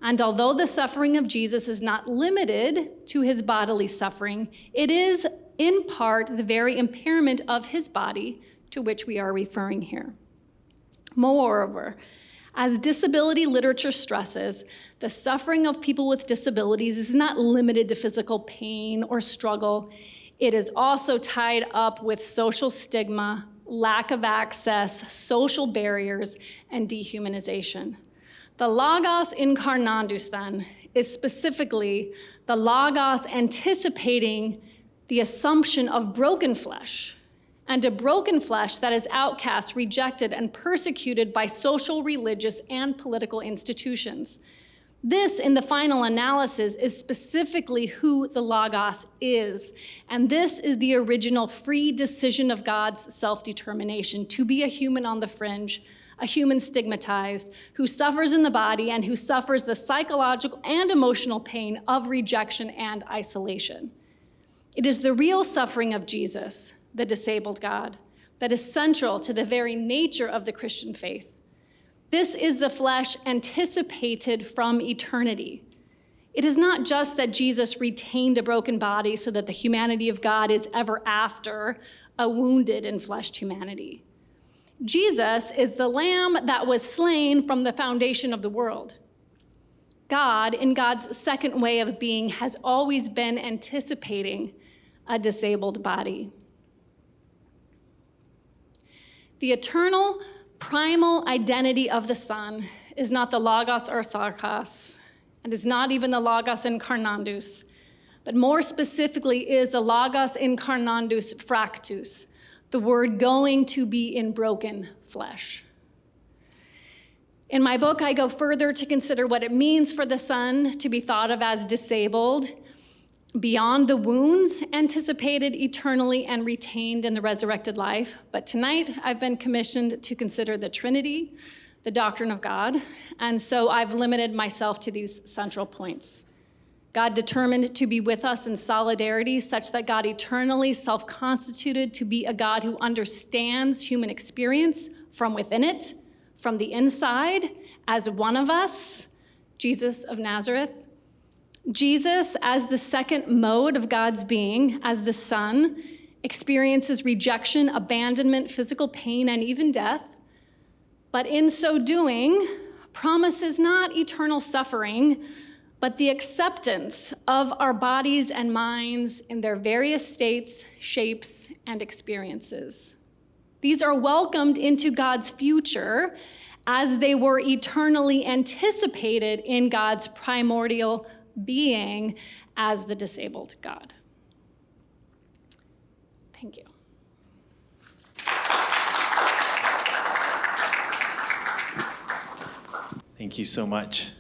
S3: And although the suffering of Jesus is not limited to his bodily suffering, it is in part the very impairment of his body to which we are referring here. Moreover, as disability literature stresses, the suffering of people with disabilities is not limited to physical pain or struggle. It is also tied up with social stigma, lack of access, social barriers, and dehumanization. The logos incarnandus, then, is specifically the logos anticipating the assumption of broken flesh, and a broken flesh that is outcast, rejected, and persecuted by social, religious, and political institutions. This, in the final analysis, is specifically who the Logos is. And this is the original free decision of God's self-determination, to be a human on the fringe, a human stigmatized, who suffers in the body and who suffers the psychological and emotional pain of rejection and isolation. It is the real suffering of Jesus, the disabled God, that is central to the very nature of the Christian faith. This is the flesh anticipated from eternity. It is not just that Jesus retained a broken body so that the humanity of God is ever after a wounded and fleshed humanity. Jesus is the lamb that was slain from the foundation of the world. God, in God's second way of being, has always been anticipating a disabled body. The eternal, primal identity of the Son is not the Logos or Sarkos, and is not even the Logos incarnandus, but more specifically is the Logos incarnandus fractus, the word going to be in broken flesh. In my book, I go further to consider what it means for the Son to be thought of as disabled, beyond the wounds anticipated eternally and retained in the resurrected life. But tonight, I've been commissioned to consider the Trinity, the doctrine of God, and so I've limited myself to these central points. God determined to be with us in solidarity, such that God eternally self-constituted to be a God who understands human experience from within it, from the inside, as one of us, Jesus of Nazareth. Jesus, as the second mode of God's being, as the Son, experiences rejection, abandonment, physical pain, and even death. But in so doing, promises not eternal suffering, but the acceptance of our bodies and minds in their various states, shapes, and experiences. These are welcomed into God's future as they were eternally anticipated in God's primordial being as the disabled God. Thank you.
S2: Thank you so much.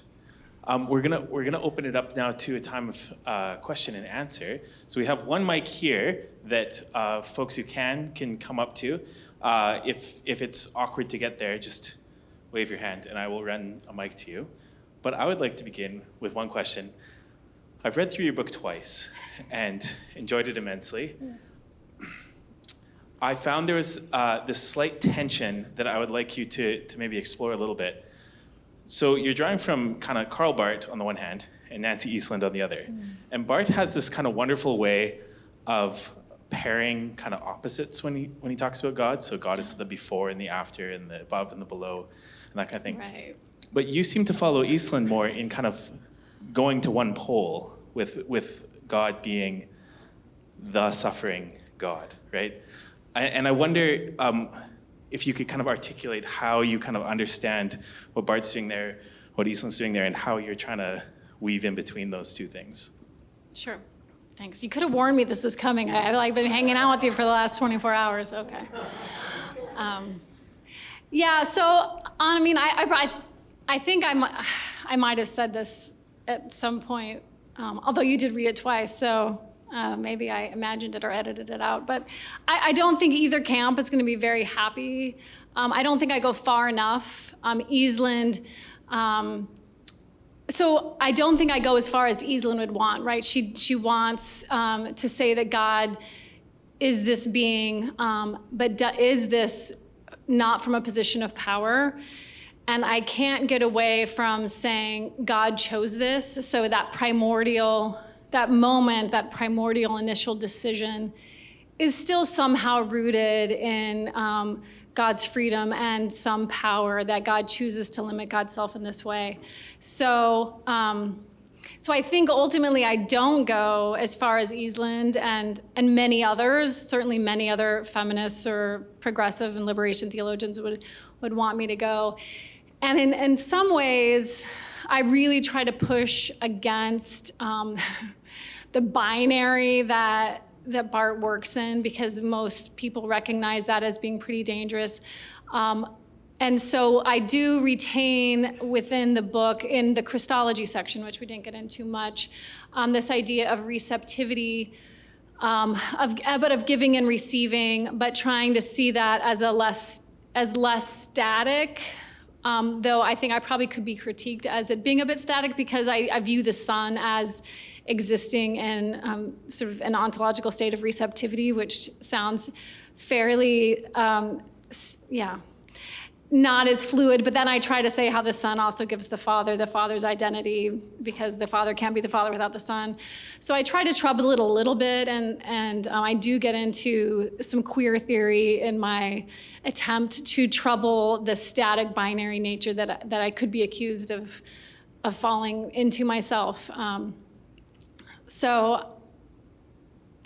S2: We're gonna open it up now to a time of question and answer. So we have one mic here that folks who can come up to. If it's awkward to get there, just wave your hand and I will run a mic to you. But I would like to begin with one question. I've read through your book twice and enjoyed it immensely. I found there was this slight tension that I would like you to maybe explore a little bit. So you're drawing from kind of Karl Barth on the one hand and Nancy Eastland on the other. And Barth has this kind of wonderful way of pairing kind of opposites when he talks about God. So God is the before and the after and the above and the below and that kind of thing.
S1: Right.
S2: But you seem to follow Eastland more in kind of going to one pole with God being the suffering God, right? And I wonder if you could kind of articulate how you kind of understand what Barth's doing there, what Eastland's doing there, and how you're trying to weave in between those two things.
S3: Sure. Thanks. You could have warned me this was coming. I've been hanging out with you for the last 24 hours. Okay. Yeah, so, I mean, I think I might have said this at some point, although you did read it twice, so maybe I imagined it or edited it out. But I don't think either camp is going to be very happy. I don't think I go far enough. Eastland, so I don't think I go as far as Eastland would want, right? She wants to say that God is this being, but is this not from a position of power? And I can't get away from saying God chose this. So that primordial initial decision is still somehow rooted in God's freedom and some power that God chooses to limit God's self in this way. So I think ultimately I don't go as far as Eastland and many others, certainly many other feminists or progressive and liberation theologians would want me to go. And in some ways, I really try to push against the binary that Barth works in, because most people recognize that as being pretty dangerous. And so I do retain within the book, in the Christology section, which we didn't get into much, this idea of receptivity, of giving and receiving, but trying to see that as less static. Though I think I probably could be critiqued as it being a bit static, because I view the Son as existing in sort of an ontological state of receptivity, which sounds fairly, not as fluid. But then I try to say how the Son also gives the Father's identity, because the Father can't be the Father without the Son. So I try to trouble it a little bit, and I do get into some queer theory in my attempt to trouble the static binary nature that I could be accused of falling into myself. So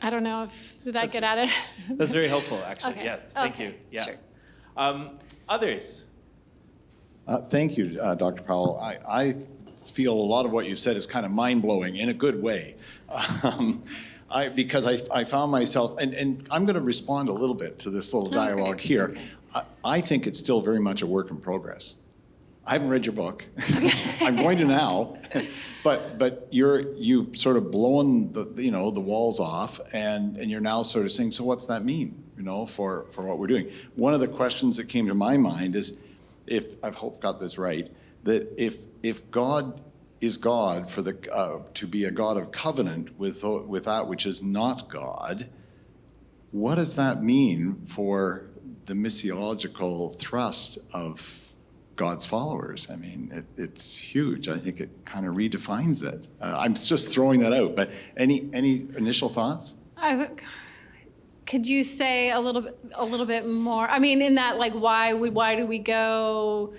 S3: I don't know if did I get at it.
S2: That's very helpful, actually.
S3: Okay.
S2: Yes, thank you. Yeah.
S3: Sure.
S2: Others?
S4: Thank you, Dr. Powell. I feel a lot of what you said is kind of mind-blowing in a good way. Because I found myself, and I'm going to respond a little bit to this little dialogue here. I think it's still very much a work in progress. I haven't read your book. I'm going to now, but you've sort of blown the walls off, and you're now sort of saying, so what's that mean, for what we're doing? One of the questions that came to my mind is, if I've got this right, that if God is God for to be a God of covenant with that which is not God, what does that mean for the missiological thrust of God's followers? I mean, it's huge. I think it kind of redefines it. I'm just throwing that out, but any initial thoughts?
S3: Could you say a little bit more? I mean, in that, like, why do we go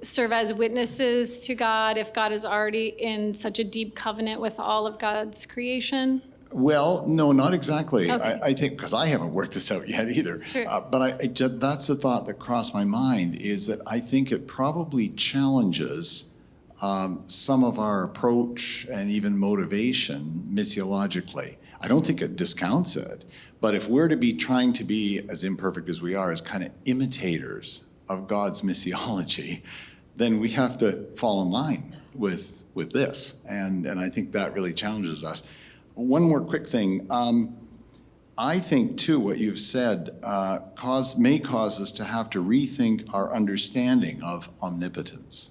S3: serve as witnesses to God if God is already in such a deep covenant with all of God's creation?
S4: Well, no, not exactly.
S3: Okay.
S4: I think, because I haven't worked this out yet either.
S3: Sure.
S4: But that's the thought that crossed my mind, is that I think it probably challenges some of our approach and even motivation missiologically. I don't think it discounts it, but if we're to be trying to be as imperfect as we are, as kind of imitators of God's missiology, then we have to fall in line with this. And I think that really challenges us. One more quick thing. I think, too, what you've said may cause us to have to rethink our understanding of omnipotence.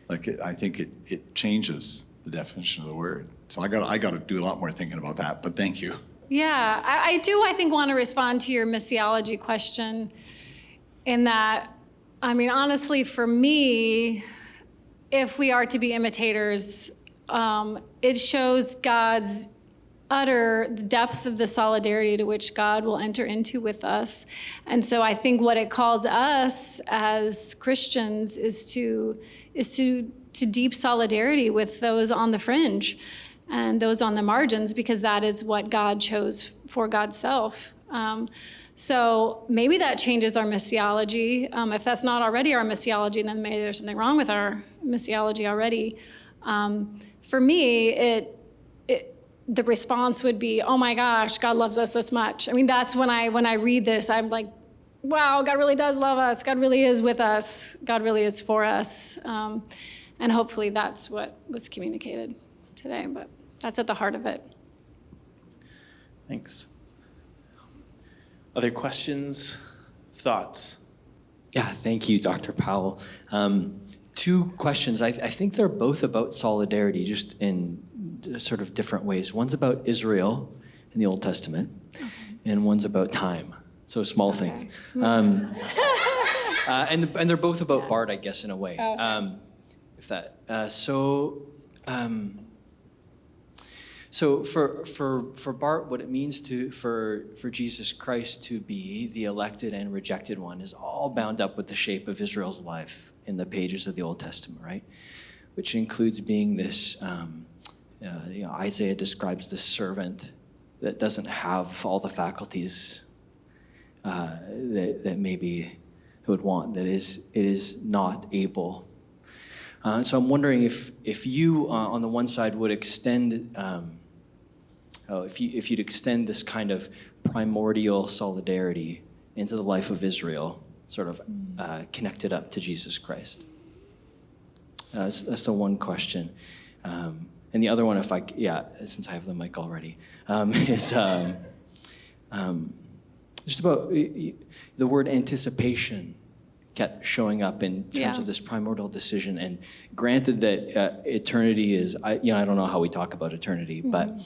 S4: I think it changes the definition of the word. So I got to do a lot more thinking about that, but thank you.
S3: Yeah, I think, want to respond to your missiology question in that, I mean, honestly, for me, if we are to be imitators, it shows God's the depth of the solidarity to which God will enter into with us. And so I think what it calls us as Christians is to deep solidarity with those on the fringe and those on the margins, because that is what God chose for God's self. So maybe that changes our missiology. If that's not already our missiology, then maybe there's something wrong with our missiology already. For me, the response would be, oh my gosh, God loves us this much. I mean, that's when I read this, I'm like, wow, God really does love us. God really is with us. God really is for us. And hopefully that's what was communicated today, but that's at the heart of it.
S2: Thanks. Other questions, thoughts?
S5: Yeah, thank you, Dr. Powell. Two questions. I think they're both about solidarity, just in sort of different ways. One's about Israel in the Old Testament, and one's about time. So small things. And they're both about Barth, I guess, in a way. So for Barth, what it means for Jesus Christ to be the elected and rejected one is all bound up with the shape of Israel's life in the pages of the Old Testament, right? Which includes being this, Isaiah describes this servant that doesn't have all the faculties that maybe would want, that it is not able. So I'm wondering if you, on the one side, would extend, if you'd extend this kind of primordial solidarity into the life of Israel, sort of connected up to Jesus Christ. That's the one question. And the other one, since I have the mic already, is just about the word anticipation kept showing up in terms of this primordial decision. And granted that eternity is, I don't know how we talk about eternity, but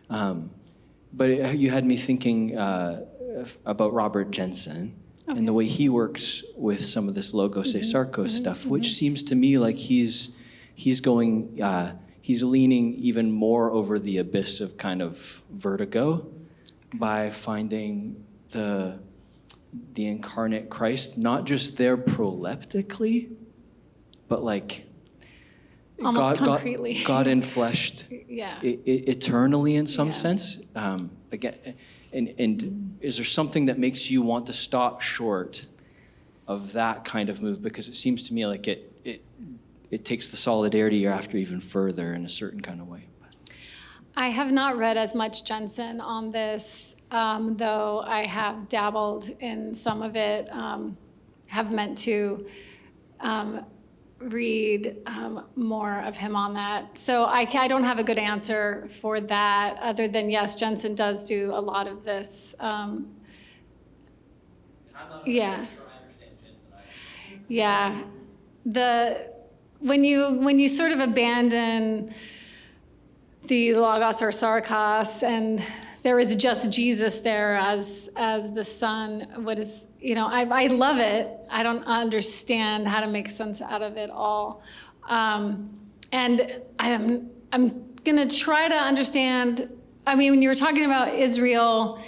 S5: you had me thinking about Robert Jensen and the way he works with some of this logos et sarkos stuff, which seems to me like he's going, he's leaning even more over the abyss of kind of vertigo by finding the incarnate Christ, not just there proleptically, but like
S3: almost concretely.
S5: God enfleshed eternally in some sense. Again, and is there something that makes you want to stop short of that kind of move? Because it seems to me like it takes the solidarity you're after even further in a certain kind of way.
S3: I have not read as much Jensen on this, though I have dabbled in some of it, have meant to read more of him on that. So I don't have a good answer for that, other than, yes, Jensen does do a lot of this. When you sort of abandon the Logos or Sarkos, and there is just Jesus there as the Son. I love it. I don't understand how to make sense out of it all. And I'm gonna try to understand, when you were talking about Israel,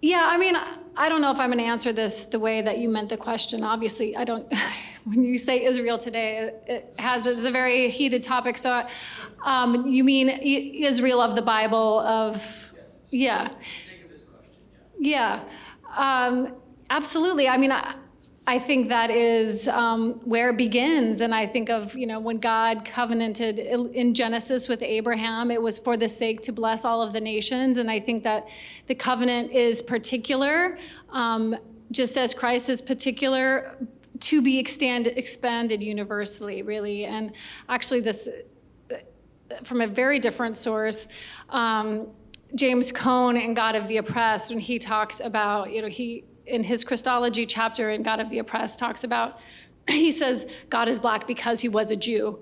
S3: I don't know if I'm gonna answer this the way that you meant the question. Obviously, I don't, when you say Israel today, it's a very heated topic. So you mean Israel of the Bible of, absolutely. I think that is where it begins. And I think of, when God covenanted in Genesis with Abraham, it was for the sake to bless all of the nations. And I think that the covenant is particular, just as Christ is particular, to be expanded universally, really. And actually this, from a very different source, James Cone in God of the Oppressed, when he talks about, he, in his Christology chapter in God of the Oppressed, talks about, he says, God is black because he was a Jew.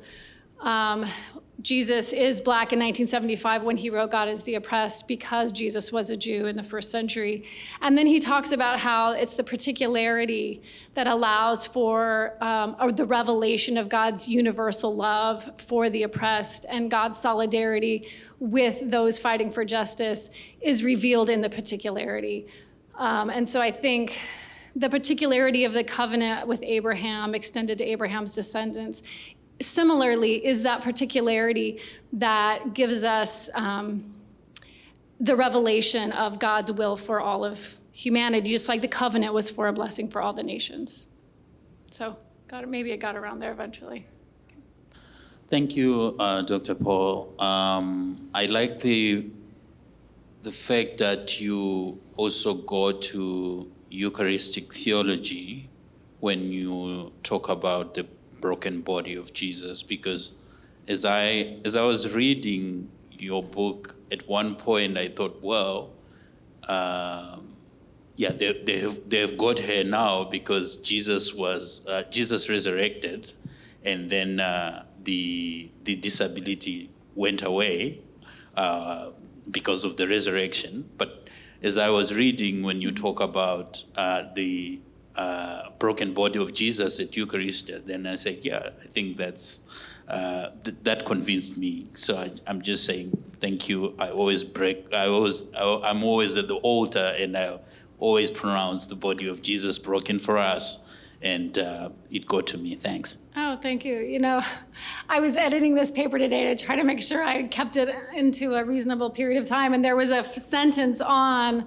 S3: Jesus is black in 1975 when he wrote God is the Oppressed because Jesus was a Jew in the first century. And then he talks about how it's the particularity that allows for or the revelation of God's universal love for the oppressed, and God's solidarity with those fighting for justice is revealed in the particularity. And so I think the particularity of the covenant with Abraham extended to Abraham's descendants similarly is that particularity that gives us the revelation of God's will for all of humanity, just like the covenant was for a blessing for all the nations. So maybe I got around there eventually.
S6: Thank you, Dr. Paul. I like the fact that you also go to Eucharistic theology when you talk about the broken body of Jesus, because as I was reading your book, at one point I thought, well, they have got her now because Jesus resurrected, and then the disability went away because of the resurrection. But as I was reading, when you talk about the broken body of Jesus at Eucharist, then I said, I think that's that convinced me. So I'm just saying thank you. I'm always at the altar, and I always pronounce the body of Jesus broken for us, and it got to me. Thanks.
S3: Oh, thank you. I was editing this paper today to try to make sure I kept it into a reasonable period of time, and there was a sentence on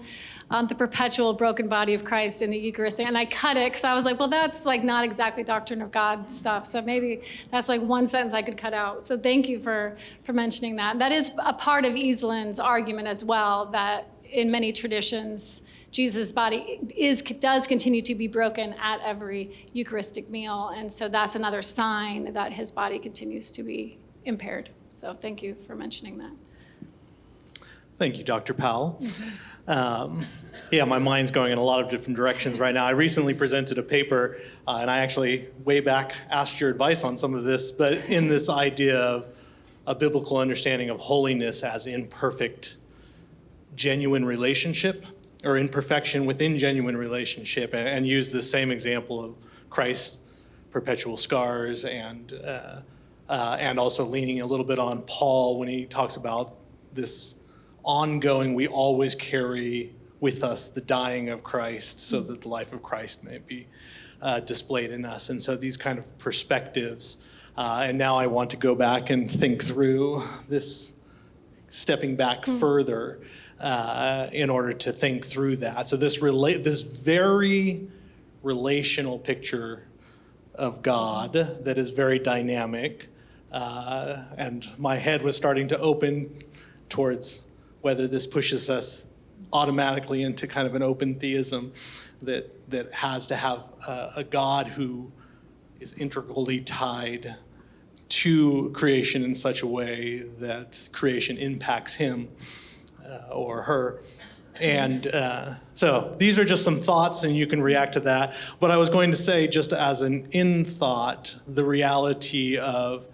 S3: on the perpetual broken body of Christ in the Eucharist. And I cut it because I was like, well, that's like not exactly doctrine of God stuff. So maybe that's like one sentence I could cut out. So thank you for mentioning that. That is a part of Eastland's argument as well, that in many traditions, Jesus' body does continue to be broken at every Eucharistic meal. And so that's another sign that his body continues to be impaired. So thank you for mentioning that.
S7: Thank you, Dr. Powell. Yeah, my mind's going in a lot of different directions right now. I recently presented a paper, and I actually way back asked your advice on some of this, but in this idea of a biblical understanding of holiness as imperfect, genuine relationship, or imperfection within genuine relationship, and use the same example of Christ's perpetual scars, and also leaning a little bit on Paul when he talks about this ongoing, we always carry with us the dying of Christ so that the life of Christ may be displayed in us. And so these kind of perspectives, and now I want to go back and think through this, stepping back further in order to think through that. So this very relational picture of God that is very dynamic, and my head was starting to open towards whether this pushes us automatically into kind of an open theism that has to have a God who is integrally tied to creation in such a way that creation impacts him or her. And so these are just some thoughts, and you can react to that. But I was going to say, just as an in thought, the reality of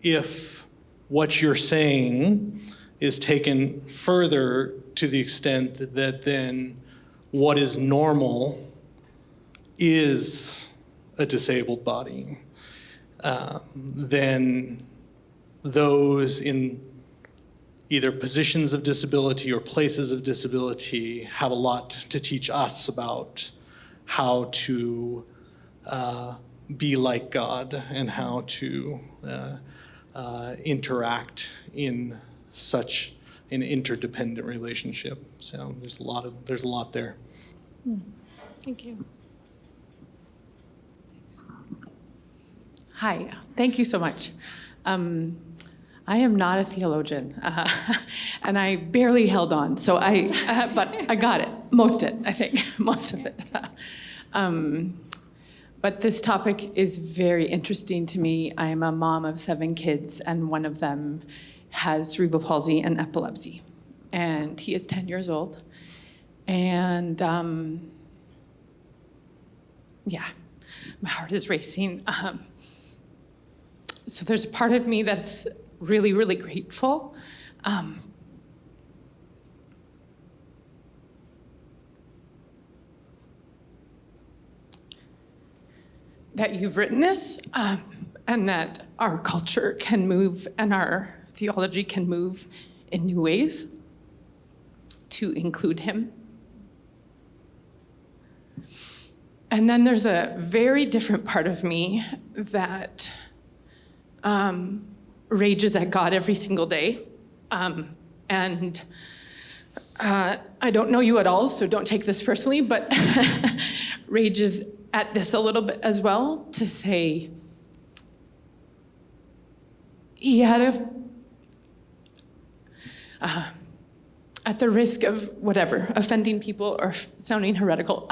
S7: if what you're saying is taken further to the extent that then what is normal is a disabled body, then those in either positions of disability or places of disability have a lot to teach us about how to be like God and how to interact in such an interdependent relationship. So there's a lot there.
S3: Thank you.
S8: Hi, thank you so much. I am not a theologian, and I barely held on, so but I got it, most of it. But this topic is very interesting to me. I'm a mom of 7 kids, and one of them has cerebral palsy and epilepsy, and he is 10 years old. And yeah, my heart is racing. So there's a part of me that's really, really grateful. That you've written this, and that our culture can move and our theology can move in new ways to include him. And then there's a very different part of me that rages at God every single day. And I don't know you at all, so don't take this personally, but rages at this a little bit as well, to say he had at the risk of whatever, offending people or sounding heretical,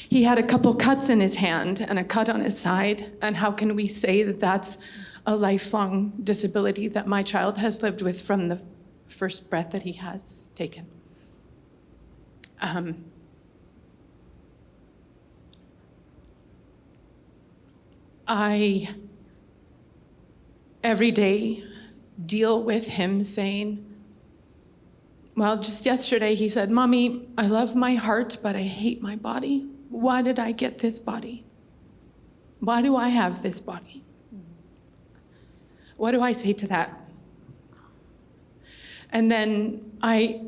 S8: he had a couple cuts in his hand and a cut on his side. And how can we say that that's a lifelong disability that my child has lived with from the first breath that he has taken? I, every day, deal with him saying, well, just yesterday he said, "Mommy, I love my heart, but I hate my body. Why did I get this body? Why do I have this body?" What do I say to that? And then I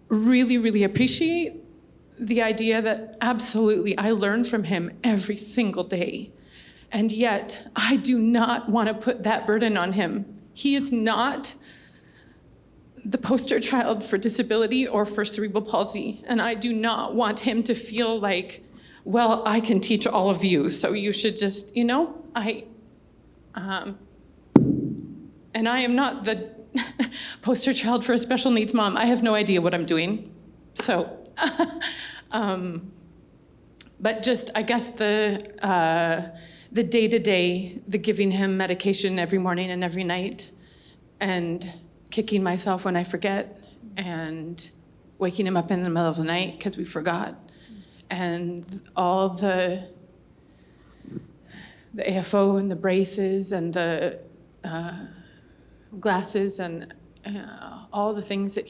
S8: really, really appreciate the idea that absolutely I learn from him every single day. And yet I do not want to put that burden on him. He is not the poster child for disability or for cerebral palsy. And I do not want him to feel like, well, I can teach all of you, so you should just, and I am not the poster child for a special needs mom. I have no idea what I'm doing. So, but just, I guess the day-to-day, the giving him medication every morning and every night, and kicking myself when I forget, and waking him up in the middle of the night because we forgot, and all the AFO and the braces and the glasses and all the things that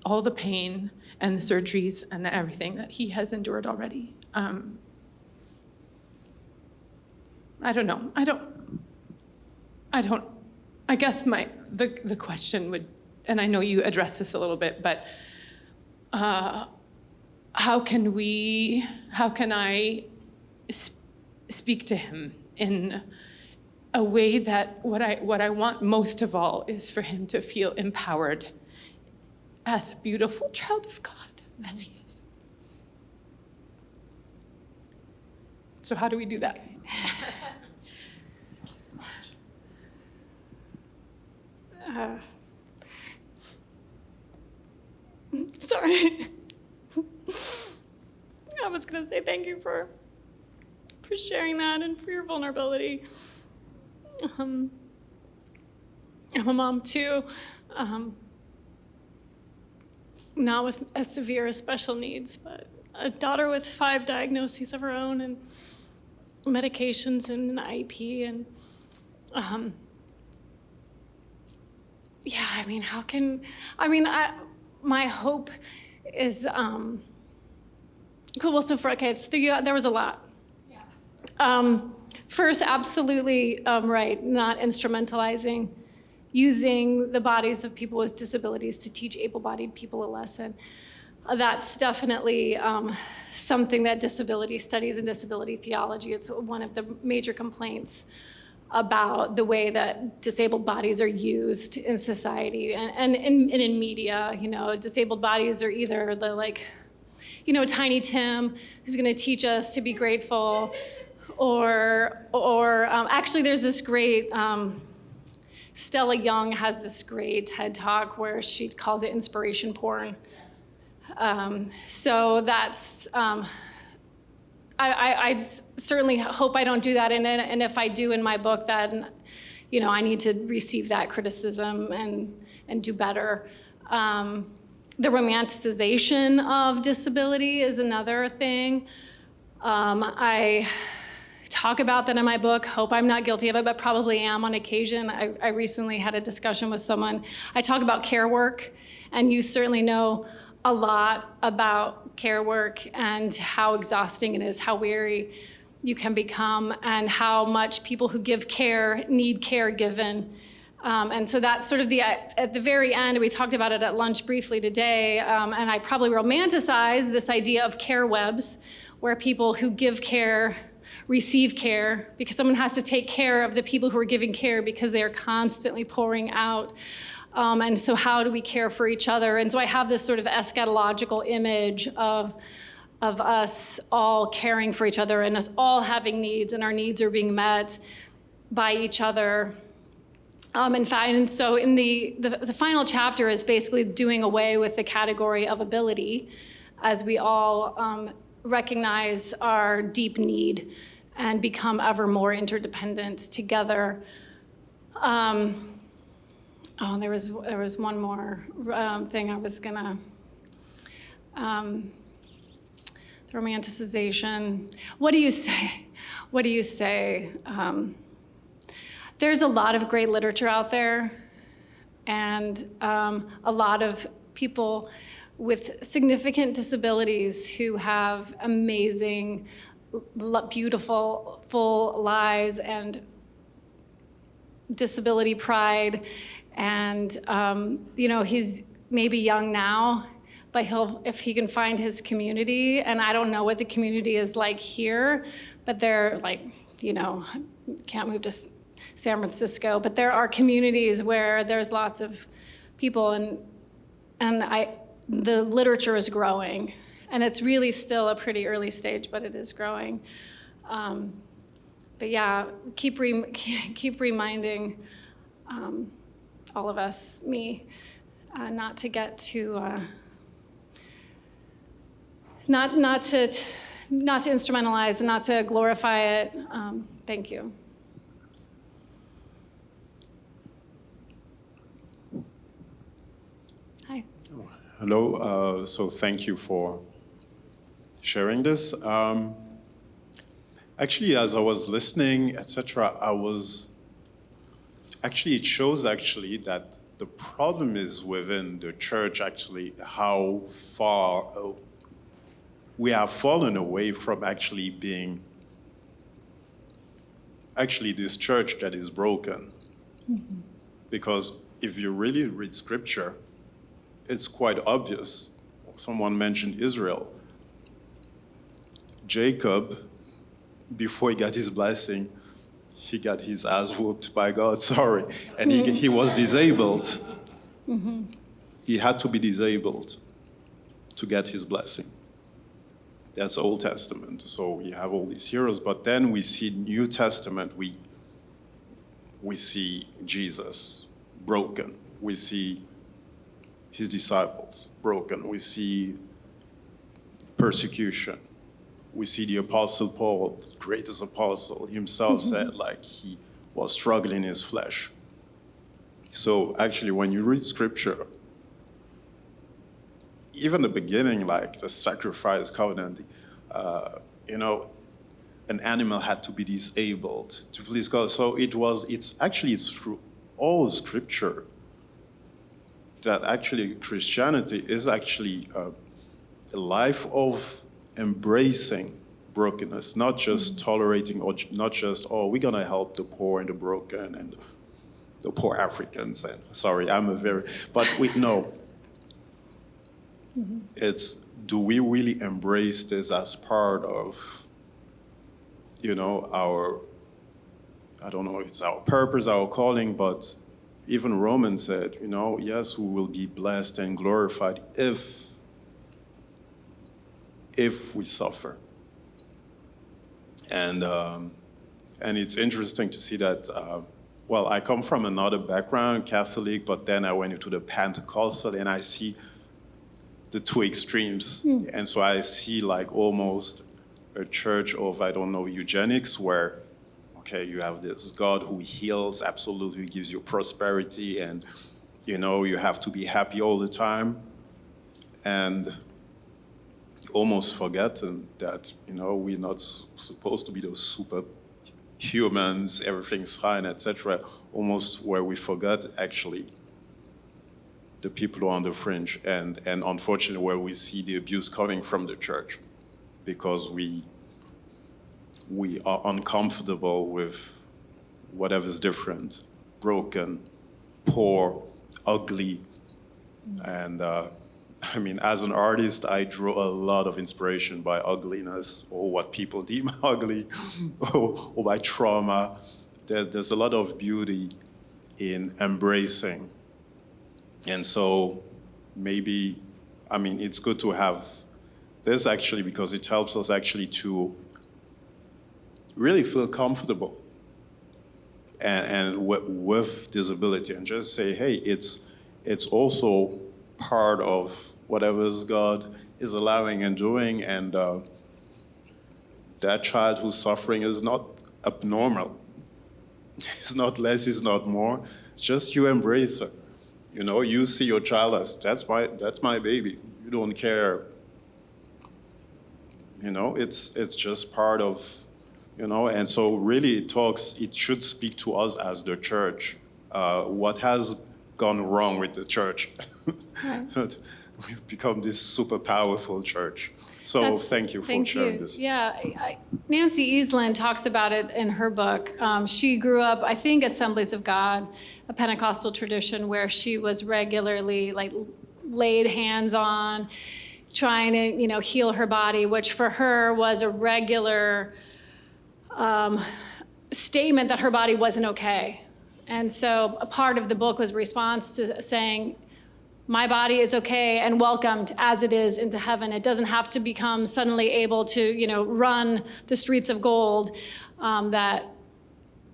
S8: all the pain and the surgeries and everything that he has endured already. I don't know. I guess the question would, and I know you addressed this a little bit, but how can I speak to him in a way that what I want most of all is for him to feel empowered as a beautiful child of God, as he is. So how do we do that?
S3: Sorry. I was gonna say thank you for sharing that and for your vulnerability. I'm a mom too, not with as severe as special needs, but a daughter with 5 diagnoses of her own and medications and an IEP, and my hope is, cool, well, so there was a lot. Yeah. First, absolutely right, not instrumentalizing, using the bodies of people with disabilities to teach able-bodied people a lesson. That's definitely something that disability studies and disability theology, it's one of the major complaints about the way that disabled bodies are used in society and in media. Disabled bodies are either the Tiny Tim, who's gonna teach us to be grateful, or actually there's this great, Stella Young has this great TED Talk where she calls it inspiration porn. So that's, I certainly hope I don't do that, and if I do in my book, then, I need to receive that criticism and do better. The romanticization of disability is another thing. I talk about that in my book, hope I'm not guilty of it, but probably am on occasion. I recently had a discussion with someone. I talk about care work, and you certainly know a lot about care work and how exhausting it is, how weary you can become, and how much people who give care need care given. And so that's sort of at the very end, we talked about it at lunch briefly today, and I probably romanticize this idea of care webs, where people who give care receive care, because someone has to take care of the people who are giving care because they are constantly pouring out. And so how do we care for each other? And so I have this sort of eschatological image of us all caring for each other and us all having needs, and our needs are being met by each other. And so in the final chapter is basically doing away with the category of ability, as we all recognize our deep need and become ever more interdependent together. There was one more thing I was gonna, the romanticization. What do you say? What do you say? There's a lot of great literature out there, and a lot of people with significant disabilities who have amazing, beautiful, full lives and disability pride. And he's maybe young now, but if he can find his community, and I don't know what the community is like here, but they're can't move to San Francisco, but there are communities where there's lots of people, and the literature is growing, and it's really still a pretty early stage, but it is growing. But yeah, keep reminding all of us, me, not to get too, not to instrumentalize and not to glorify it. Thank you. Hi.
S9: Hello, so thank you for sharing this. Actually, as I was listening, etc., it shows actually that the problem is within the church, actually, how far we have fallen away from actually being this church that is broken. Mm-hmm. Because if you really read scripture, it's quite obvious. Someone mentioned Israel. Jacob, before he got his blessing, he got his ass whooped by God, sorry. And he was disabled. Mm-hmm. He had to be disabled to get his blessing. That's Old Testament. So we have all these heroes, but then we see New Testament, we see Jesus broken. We see his disciples broken. We see persecution. We see the Apostle Paul, the greatest apostle himself, said like he was struggling in his flesh. So actually, when you read scripture, even the beginning, like the sacrifice covenant, an animal had to be disabled to please God. So it's through all scripture that actually Christianity is actually a life of embracing brokenness, not just tolerating, or not just, we're going to help the poor and the broken and the poor Africans. And sorry, but we know. Mm-hmm. It's, do we really embrace this as part of, our, I don't know if it's our purpose, our calling, but even Romans said, yes, we will be blessed and glorified if we suffer. And it's interesting to see that, I come from another background, Catholic, but then I went into the Pentecostal, and I see the two extremes. And so I see like almost a church of, eugenics, where, you have this God who heals, absolutely gives you prosperity, and, you have to be happy all the time. And almost forgotten that, we're not supposed to be those superhumans, everything's fine, etc. Almost where we forgot actually the people who are on the fringe, and unfortunately where we see the abuse coming from the church, because we are uncomfortable with whatever's different, broken, poor, ugly, and as an artist, I draw a lot of inspiration by ugliness, or what people deem ugly, or by trauma. There's a lot of beauty in embracing. And so maybe, it's good to have this actually, because it helps us actually to really feel comfortable and with disability, and just say, hey, it's also part of whatever God is allowing and doing, and that child who's suffering is not abnormal. It's not less, it's not more. It's just you embrace her. You see your child as, that's my baby. You don't care. It's just part of, and so really it should speak to us as the church. What has gone wrong with the church? Right. We've become this super powerful church. So thank you for sharing this.
S3: Yeah, Nancy Easland talks about it in her book. She grew up, I think, Assemblies of God, a Pentecostal tradition where she was regularly laid hands on, trying to heal her body, which for her was a regular statement that her body wasn't okay. And so a part of the book was a response to saying, my body is okay and welcomed as it is into heaven. It doesn't have to become suddenly able to, run the streets of gold.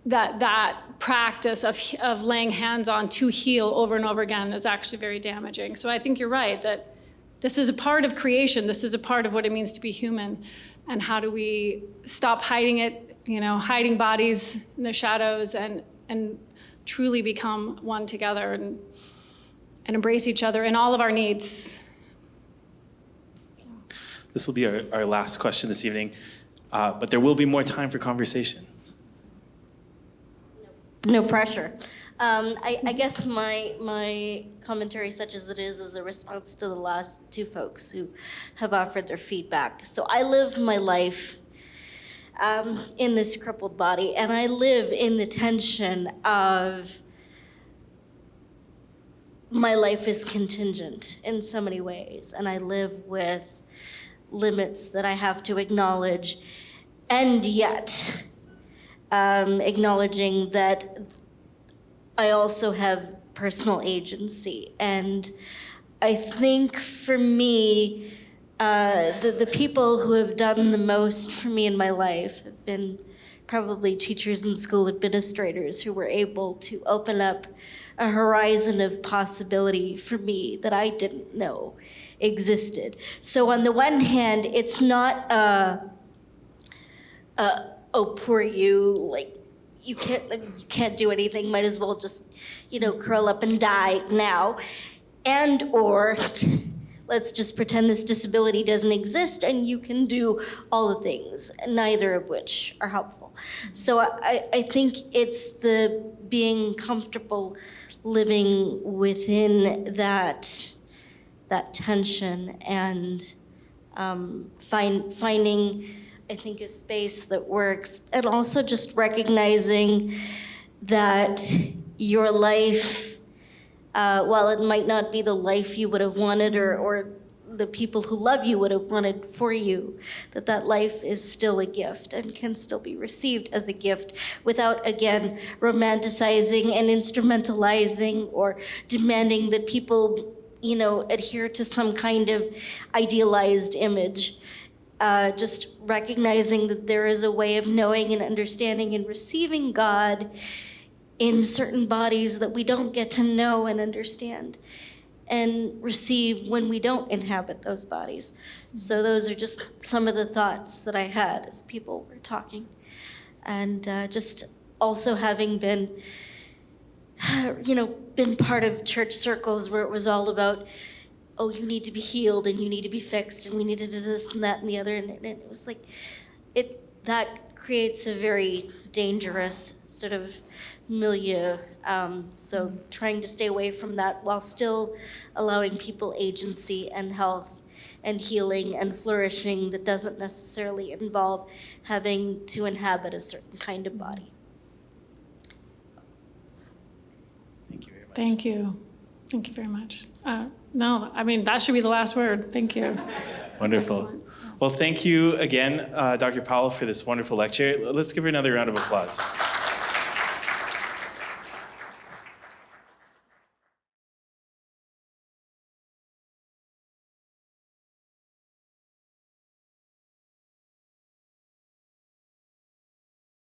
S3: That practice of laying hands on to heal over and over again is actually very damaging. So I think you're right that this is a part of creation. This is a part of what it means to be human. And how do we stop hiding it, hiding bodies in the shadows and truly become one together and embrace each other in all of our needs.
S2: This will be our last question this evening, but there will be more time for conversation.
S10: No pressure. I guess my commentary, such as it is a response to the last two folks who have offered their feedback. So I live my life in this crippled body, and I live in the tension of my life is contingent in so many ways, and I live with limits that I have to acknowledge, and yet acknowledging that I also have personal agency. And I think for me, the people who have done the most for me in my life have been probably teachers and school administrators who were able to open up a horizon of possibility for me that I didn't know existed. So on the one hand, it's not oh, poor you, like you can't do anything, might as well just, curl up and die now. And or let's just pretend this disability doesn't exist and you can do all the things, neither of which are helpful. So I think it's the being comfortable living within that tension and finding, I think, a space that works, and also just recognizing that your life, while it might not be the life you would have wanted or the people who love you would have wanted for you, that life is still a gift and can still be received as a gift without, again, romanticizing and instrumentalizing or demanding that people, adhere to some kind of idealized image. Just recognizing that there is a way of knowing and understanding and receiving God in certain bodies that we don't get to know and understand and receive when we don't inhabit those bodies. So those are just some of the thoughts that I had as people were talking. And just also having been, been part of church circles where it was all about, oh, you need to be healed and you need to be fixed and we need to do this and that and the other. And it was like, that creates a very dangerous sort of milieu. So trying to stay away from that while still allowing people agency and health and healing and flourishing that doesn't necessarily involve having to inhabit a certain kind of body.
S2: Thank you very much.
S3: Thank you. Thank you very much. No, I mean, that should be the last word. Thank you.
S2: Wonderful. Well, thank you again, Dr. Powell, for this wonderful lecture. Let's give her another round of applause.